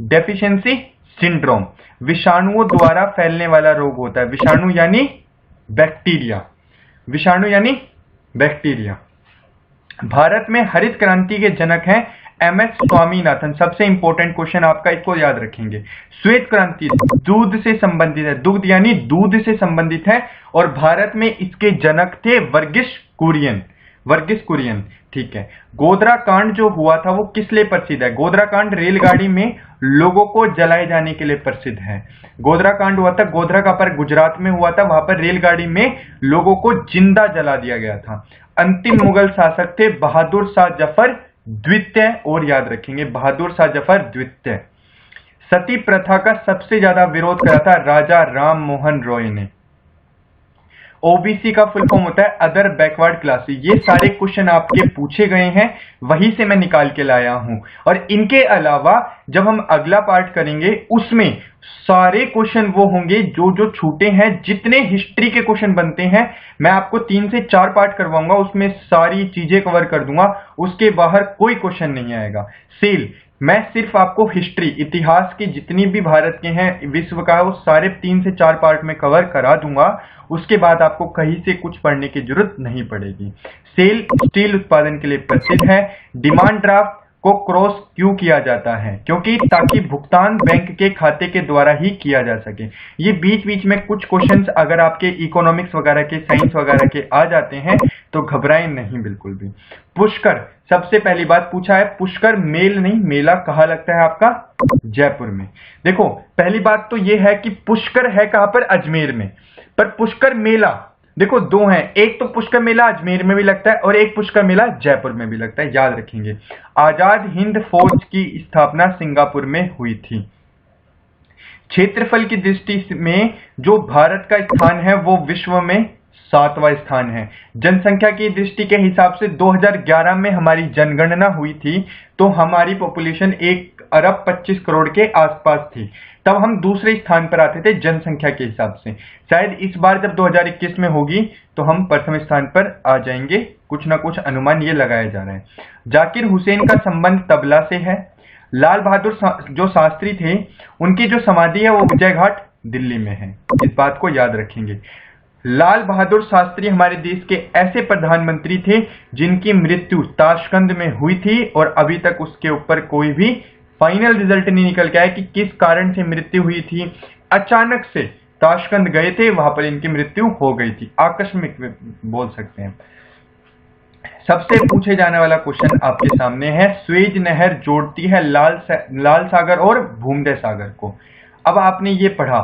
B: डेफिशिएंसी सिंड्रोम। विषाणुओं द्वारा फैलने वाला रोग होता है। विषाणु यानी बैक्टीरिया, विषाणु यानी बैक्टीरिया। भारत में हरित क्रांति के जनक हैं MS स्वामीनाथन। सबसे इंपॉर्टेंट क्वेश्चन आपका, इसको याद रखेंगे। श्वेत क्रांति दूध से संबंधित है, दुग्ध यानी दूध से संबंधित है, और भारत में इसके जनक थे वर्गीस कुरियन। वर्गीस कुरियन, ठीक है। गोधरा कांड जो हुआ था वो किस लिए प्रसिद्ध है? गोधरा कांड रेलगाड़ी में लोगों को जलाए जाने के लिए प्रसिद्ध है। गोधरा कांड हुआ था, गोधरा का पर गुजरात में हुआ था, वहां पर रेलगाड़ी में लोगों को जिंदा जला दिया गया था। अंतिम मुगल शासक थे बहादुर शाह जफर द्वितीय, और याद रखेंगे बहादुर शाह जफर द्वितीय। सती प्रथा का सबसे ज्यादा विरोध करा था राजा राम मोहन रॉय ने। ओबीसी का फुल फॉर्म होता है अदर बैकवर्ड क्लासेस। ये सारे क्वेश्चन आपके पूछे गए हैं, वहीं से मैं निकाल के लाया हूं। और इनके अलावा जब हम अगला पार्ट करेंगे उसमें सारे क्वेश्चन वो होंगे जो जो छूटे हैं। जितने हिस्ट्री के क्वेश्चन बनते हैं मैं आपको 3 से 4 पार्ट करवाऊंगा, उसमें सारी चीजें कवर कर दूंगा, उसके बाहर कोई क्वेश्चन नहीं आएगा। सेल, मैं सिर्फ आपको हिस्ट्री, इतिहास की जितनी भी भारत के हैं, विश्व का, वो सारे 3 से 4 पार्ट में कवर करा दूंगा। उसके बाद आपको कहीं से कुछ पढ़ने की जरूरत नहीं पड़ेगी। सेल स्टील उत्पादन के लिए प्रसिद्ध है। डिमांड ड्राफ्ट को क्रॉस क्यों किया जाता है? क्योंकि ताकि भुगतान बैंक के खाते के द्वारा ही किया जा सके। ये बीच बीच में कुछ क्वेश्चंस अगर आपके इकोनॉमिक्स वगैरह के, साइंस वगैरह के आ जाते हैं तो घबराएं नहीं बिल्कुल भी। पुष्कर, सबसे पहली बात पूछा है, पुष्कर मेल नहीं मेला कहाँ लगता है आपका? जयपुर में। देखो पहली बात तो ये है कि पुष्कर है कहां पर? अजमेर में। पर पुष्कर मेला देखो दो हैं, एक तो पुष्कर मेला अजमेर में भी लगता है और एक पुष्कर मेला जयपुर में भी लगता है, याद रखेंगे। आजाद हिंद फौज की स्थापना सिंगापुर में हुई थी। क्षेत्रफल की दृष्टि में जो भारत का स्थान है वो विश्व में 7वां स्थान है। जनसंख्या की दृष्टि के हिसाब से 2011 में हमारी जनगणना हुई थी तो हमारी पॉपुलेशन 1 अरब 25 करोड़ के आसपास थी। तब हम दूसरे स्थान पर आते थे जनसंख्या के हिसाब से। शायद इस बार जब 2021 में होगी तो हम प्रथम स्थान पर आ जाएंगे, कुछ ना कुछ अनुमान ये लगाया जा रहा है। जाकिर हुसैन का संबंध तबला से है। लाल बहादुर जो शास्त्री थे उनकी जो समाधि है वो विजय घाट दिल्ली में है, इस बात को याद रखेंगे। लाल बहादुर शास्त्री हमारे देश के ऐसे प्रधानमंत्री थे जिनकी मृत्यु ताशकंद में हुई थी और अभी तक उसके ऊपर कोई भी फाइनल रिजल्ट नहीं निकल के आया कि किस कारण से मृत्यु हुई थी। अचानक से ताशकंद गए थे, वहां पर इनकी मृत्यु हो गई थी, आकस्मिक बोल सकते हैं। सबसे पूछे जाने वाला क्वेश्चन आपके सामने है, स्वेज नहर जोड़ती है लाल सागर और भूमध्य सागर को। अब आपने ये पढ़ा,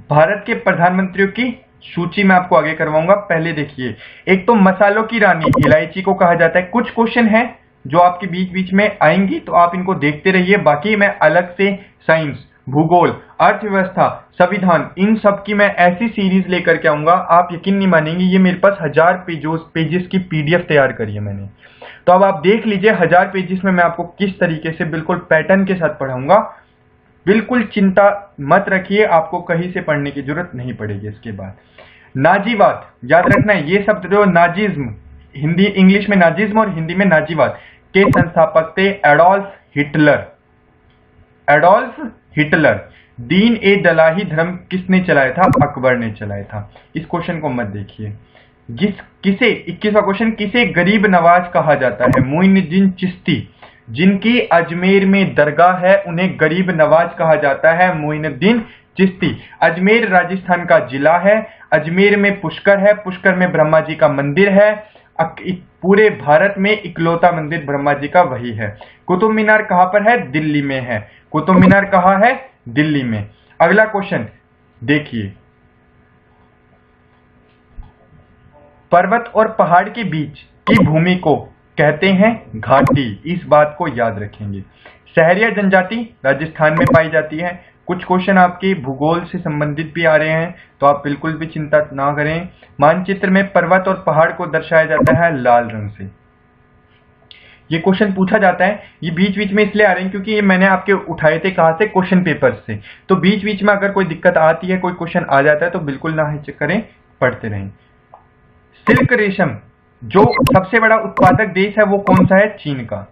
B: भारत के प्रधानमंत्रियों की सूची में आपको आगे करवाऊंगा। पहले देखिए, एक तो मसालों की रानी इलायची को कहा जाता है। कुछ क्वेश्चन है जो आपके बीच बीच में आएंगी तो आप इनको देखते रहिए, बाकी मैं अलग से साइंस, भूगोल, अर्थव्यवस्था, संविधान, इन सब की मैं ऐसी सीरीज लेकर के आऊंगा, आप यकीन नहीं मानेंगे। ये मेरे पास 1000 पेजेस की पीडीएफ तैयार करी है मैंने। तो अब आप देख लीजिए 1000 पेजेस में मैं आपको किस तरीके से बिल्कुल पैटर्न के साथ पढ़ाऊंगा। बिल्कुल चिंता मत रखिए, आपको कहीं से पढ़ने की जरूरत नहीं पड़ेगी। इसके बाद नाजीवाद, याद रखना है ये शब्द जो नाजिज्म, हिंदी इंग्लिश में नाजिज्म और हिंदी में नाजीवाद के संस्थापक थे एडोल्फ हिटलर। Adolf Hitler. दीन ए दलाही धर्म किसने चलाया था? अकबर ने चलाया था। इस क्वेश्चन को मत देखिए। किसे 21वां क्वेश्चन, किसे गरीब नवाज कहा जाता है? मोइनुद्दीन चिश्ती, जिनकी अजमेर में दरगाह है उन्हें गरीब नवाज कहा जाता है, मोइनुद्दीन चिश्ती। अजमेर राजस्थान का जिला है। अजमेर में पुष्कर है, पुष्कर में ब्रह्मा जी का मंदिर है। पूरे भारत में इकलौता मंदिर ब्रह्मा जी का वही है। कुतुब मीनार कहां पर है? दिल्ली में है। कुतुब मीनार कहां है? दिल्ली में। अगला क्वेश्चन देखिए, पर्वत और पहाड़ के बीच की भूमि को कहते हैं घाटी, इस बात को याद रखेंगे। सहरिया जनजाति राजस्थान में पाई जाती है। कुछ क्वेश्चन आपके भूगोल से संबंधित भी आ रहे हैं तो आप बिल्कुल भी चिंता ना करें। मानचित्र में पर्वत और पहाड़ को दर्शाया जाता है लाल रंग से। ये क्वेश्चन पूछा जाता है, ये बीच बीच में इसलिए आ रहे हैं क्योंकि ये मैंने आपके उठाए थे कहां से? क्वेश्चन पेपर से। तो बीच बीच में अगर कोई दिक्कत आती है, कोई क्वेश्चन आ जाता है तो बिल्कुल ना हिचक करें, पढ़ते रहें। सिल्क रेशम जो सबसे बड़ा उत्पादक देश है वो कौन सा है? चीन का।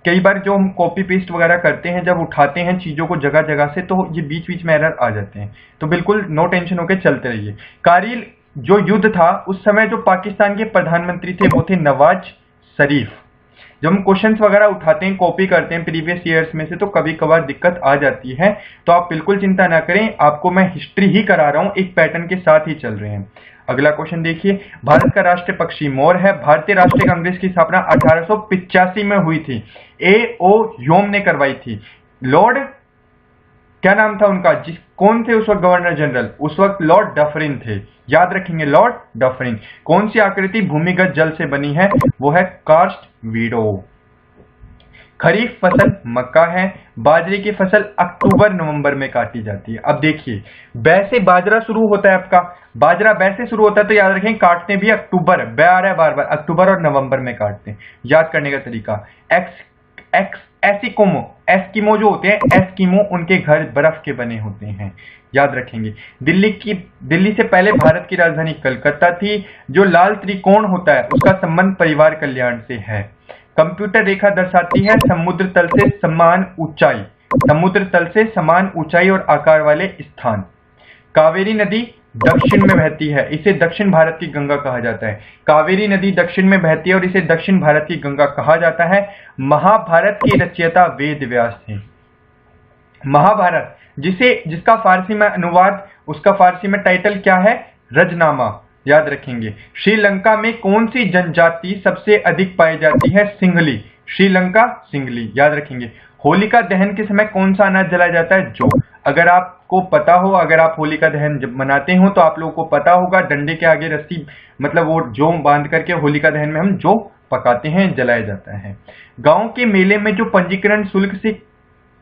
B: कई बार जो हम कॉपी पेस्ट वगैरह करते हैं, जब उठाते हैं चीजों को जगह जगह से, तो ये बीच बीच में एरर आ जाते हैं, तो बिल्कुल नो टेंशन होकर चलते रहिए। कारगिल जो युद्ध था उस समय जो पाकिस्तान के प्रधानमंत्री थे वो थे नवाज शरीफ। जब हम क्वेश्चंस वगैरह उठाते हैं, कॉपी करते हैं प्रीवियस ईयर्स में से, तो कभी कभार दिक्कत आ जाती है, तो आप बिल्कुल चिंता ना करें, आपको मैं हिस्ट्री ही करा रहा हूं, एक पैटर्न के साथ ही चल रहे हैं। अगला क्वेश्चन देखिए, भारत का राष्ट्रीय पक्षी मोर है। भारतीय राष्ट्रीय कांग्रेस की स्थापना 1885 में हुई थी। A.O. ह्यूम ने करवाई थी। लॉर्ड क्या नाम था उनका? कौन थे उस वक्त गवर्नर जनरल? उस वक्त लॉर्ड डफरिन थे, याद रखेंगे, लॉर्ड डफरिन। कौन सी आकृति भूमिगत जल से बनी है? वो है कार्स्ट वीडो। खरीफ फसल मक्का है। बाजरे की फसल अक्टूबर नवंबर में काटी जाती है। अब देखिए, बै से बाजरा शुरू होता है आपका, बाजरा बै से शुरू होता है तो याद रखें काटते भी अक्टूबर, बै आ रहा है बार बार, अक्टूबर और नवंबर में काटते हैं। याद करने का तरीका, एस्किमो जो होते हैं, एस्किमो उनके घर बर्फ के बने होते हैं, याद रखेंगे। दिल्ली से पहले भारत की राजधानी कलकत्ता थी। जो लाल त्रिकोण होता है उसका संबंध परिवार कल्याण से है। कंप्यूटर रेखा दर्शाती है समुद्र तल से समान ऊंचाई, समुद्र तल से समान ऊंचाई और आकार वाले स्थान। कावेरी नदी दक्षिण में बहती है, इसे दक्षिण भारत की गंगा कहा जाता है। कावेरी नदी दक्षिण में बहती है और इसे दक्षिण भारत की गंगा कहा जाता है। महाभारत के रचयिता वेद व्यास थे। महाभारत जिसका फारसी में अनुवाद, उसका फारसी में टाइटल क्या है? रजनामा। याद रखेंगे। श्रीलंका में कौन सी जनजाति सबसे अधिक पाई जाती है? सिंहली। श्रीलंका सिंहली, याद रखेंगे। होलिका दहन के समय कौन सा अनाज जलाया जाता है? जौ। अगर आपको पता हो, अगर आप होलिका दहन जब मनाते हो तो आप लोगों को पता होगा, डंडे के आगे रस्सी मतलब वो जौ बांध करके होलिका दहन में हम जौ पकाते हैं, जलाया जाता है। गांव के मेले में जो पंजीकरण शुल्क से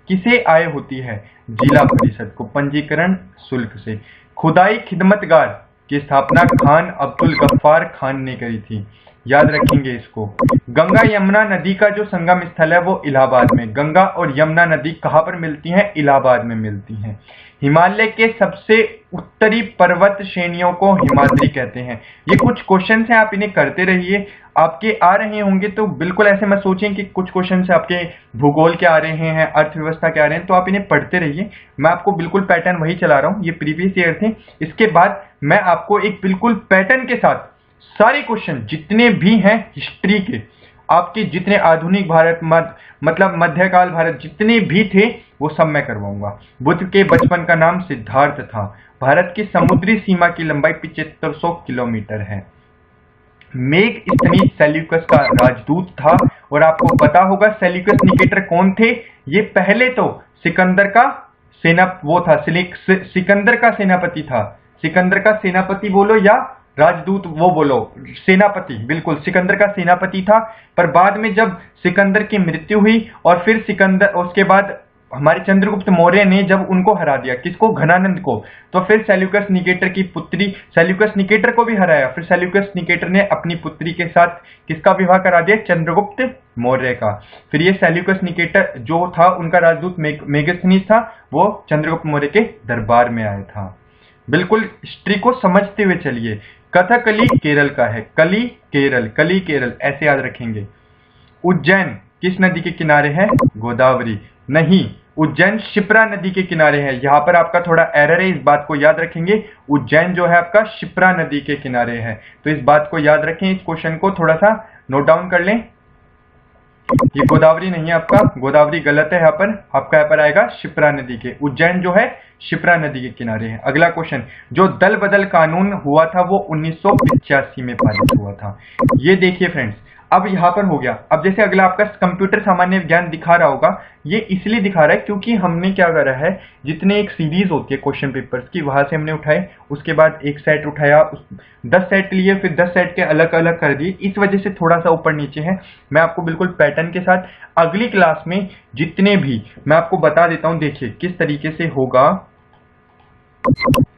B: किसे आय होती है? जिला परिषद को पंजीकरण शुल्क से। खुदाई खिदमतगार की स्थापना खान अब्दुल गफ्फार खान ने करी थी। याद रखेंगे इसको। गंगा यमुना नदी का जो संगम स्थल है वो इलाहाबाद में। गंगा और यमुना नदी कहाँ पर मिलती हैं? इलाहाबाद में मिलती हैं। हिमालय के सबसे उत्तरी पर्वत श्रेणियों को हिमाद्री कहते हैं। ये कुछ क्वेश्चन हैं, आप इन्हें करते रहिए। आपके आ रहे होंगे तो बिल्कुल ऐसे मत सोचें कि कुछ क्वेश्चन आपके भूगोल के आ रहे हैं, अर्थव्यवस्था के आ रहे हैं, तो आप इन्हें पढ़ते रहिए। मैं आपको बिल्कुल पैटर्न वही चला रहा हूँ, ये प्रीवियस ईयर थे। इसके बाद मैं आपको एक बिल्कुल पैटर्न के साथ सारे क्वेश्चन जितने भी हैं हिस्ट्री के, आपके जितने आधुनिक भारत मतलब मध्यकाल भारत जितने भी थे वो सब मैं करवाऊंगा। बुद्ध के बचपन का नाम सिद्धार्थ था। भारत की समुद्री सीमा की लंबाई 7500 किलोमीटर है। मेघ स्तनीय सेल्यूकस का राजदूत था। और आपको पता होगा सेल्यूकस निकेटर कौन थे? ये पहले तो सिकंदर का सिकंदर का सेनापति था। सिकंदर का सेनापति बोलो या राजदूत वो बोलो, सेनापति, बिल्कुल सिकंदर का सेनापति था। पर बाद में जब सिकंदर की मृत्यु हुई और फिर उसके बाद हमारे चंद्रगुप्त मौर्य ने जब उनको हरा दिया, किसको? घनानंद को, तो फिर सेल्यूकस निकेटर की पुत्री सेल्यूकस निकेटर को भी हराया। फिर सेल्यूकस निकेटर ने अपनी पुत्री के साथ किसका विवाह करा दिया? चंद्रगुप्त मौर्य का। फिर ये सेल्यूकस निकेटर जो था उनका राजदूत मेगस्थनीज था, वो चंद्रगुप्त मौर्य के दरबार में आया था। बिल्कुल हिस्ट्री को समझते हुए चलिए। कथकली केरल का है। कली केरल ऐसे याद रखेंगे। उज्जैन किस नदी के किनारे है? गोदावरी नहीं, उज्जैन शिप्रा नदी के किनारे है। यहां पर आपका थोड़ा एरर है, इस बात को याद रखेंगे। उज्जैन जो है आपका शिप्रा नदी के किनारे है, तो इस बात को याद रखें। इस क्वेश्चन को थोड़ा सा नोट डाउन कर लें। ये गोदावरी नहीं है आपका, गोदावरी गलत है। यहाँ पर आएगा शिप्रा नदी के। उज्जैन जो है शिप्रा नदी के किनारे है। अगला क्वेश्चन, जो दल बदल कानून हुआ था वो 1985 में पारित हुआ था। ये देखिए फ्रेंड्स, अब यहाँ पर हो गया। अब जैसे अगला आपका कंप्यूटर सामान्य विज्ञान दिखा रहा होगा, ये इसलिए दिखा रहा है क्योंकि हमने क्या करा है, जितने एक सीरीज होती है क्वेश्चन पेपर्स की, वहां से हमने उठाए, उसके बाद एक सेट उठाया, 10 सेट लिए, फिर 10 सेट के अलग अलग कर दिए। इस वजह से थोड़ा सा ऊपर नीचे है। मैं आपको बिल्कुल पैटर्न के साथ अगली क्लास में जितने भी मैं आपको बता देता हूं, देखिए किस तरीके से होगा।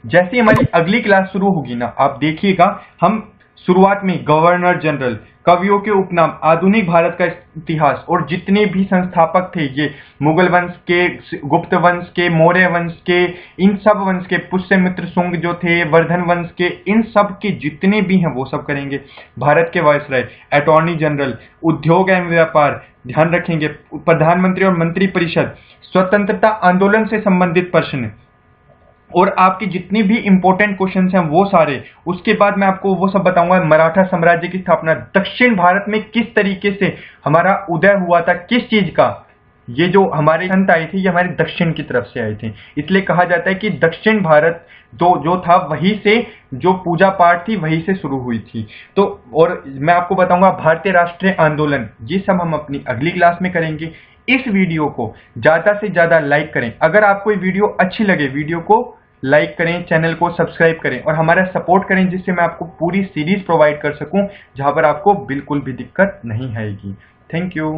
B: जैसे हमारी अगली क्लास शुरू होगी ना, आप देखिएगा, हम शुरुआत में गवर्नर जनरल, कवियों के उपनाम, आधुनिक भारत का इतिहास और जितने भी संस्थापक थे, ये मुगल वंश के, गुप्त वंश के, मौर्य वंश के, इन सब वंश के, पुष्यमित्र शुंग जो थे, वर्धन वंश के, इन सब के जितने भी हैं वो सब करेंगे। भारत के वायसराय, अटॉर्नी जनरल, उद्योग एवं व्यापार, ध्यान रखेंगे, प्रधानमंत्री और मंत्री परिषद, स्वतंत्रता आंदोलन से संबंधित प्रश्न और आपके जितने भी इंपॉर्टेंट क्वेश्चंस हैं वो सारे। उसके बाद मैं आपको वो सब बताऊंगा। मराठा साम्राज्य की स्थापना, दक्षिण भारत में किस तरीके से हमारा उदय हुआ था, किस चीज का, ये जो हमारे संत आए थे ये हमारे दक्षिण की तरफ से आए थे, इसलिए कहा जाता है कि दक्षिण भारत जो था वहीं से जो पूजा पाठ थी वहीं से शुरू हुई थी। तो और मैं आपको बताऊंगा भारतीय राष्ट्रीय आंदोलन, ये सब हम अपनी अगली क्लास में करेंगे। इस वीडियो को ज्यादा से ज्यादा लाइक करें। अगर आपको ये वीडियो अच्छी लगे, वीडियो को लाइक करें, चैनल को सब्सक्राइब करें और हमारा सपोर्ट करें, जिससे मैं आपको पूरी सीरीज प्रोवाइड कर सकूं जहां पर आपको बिल्कुल भी दिक्कत नहीं आएगी। Thank you.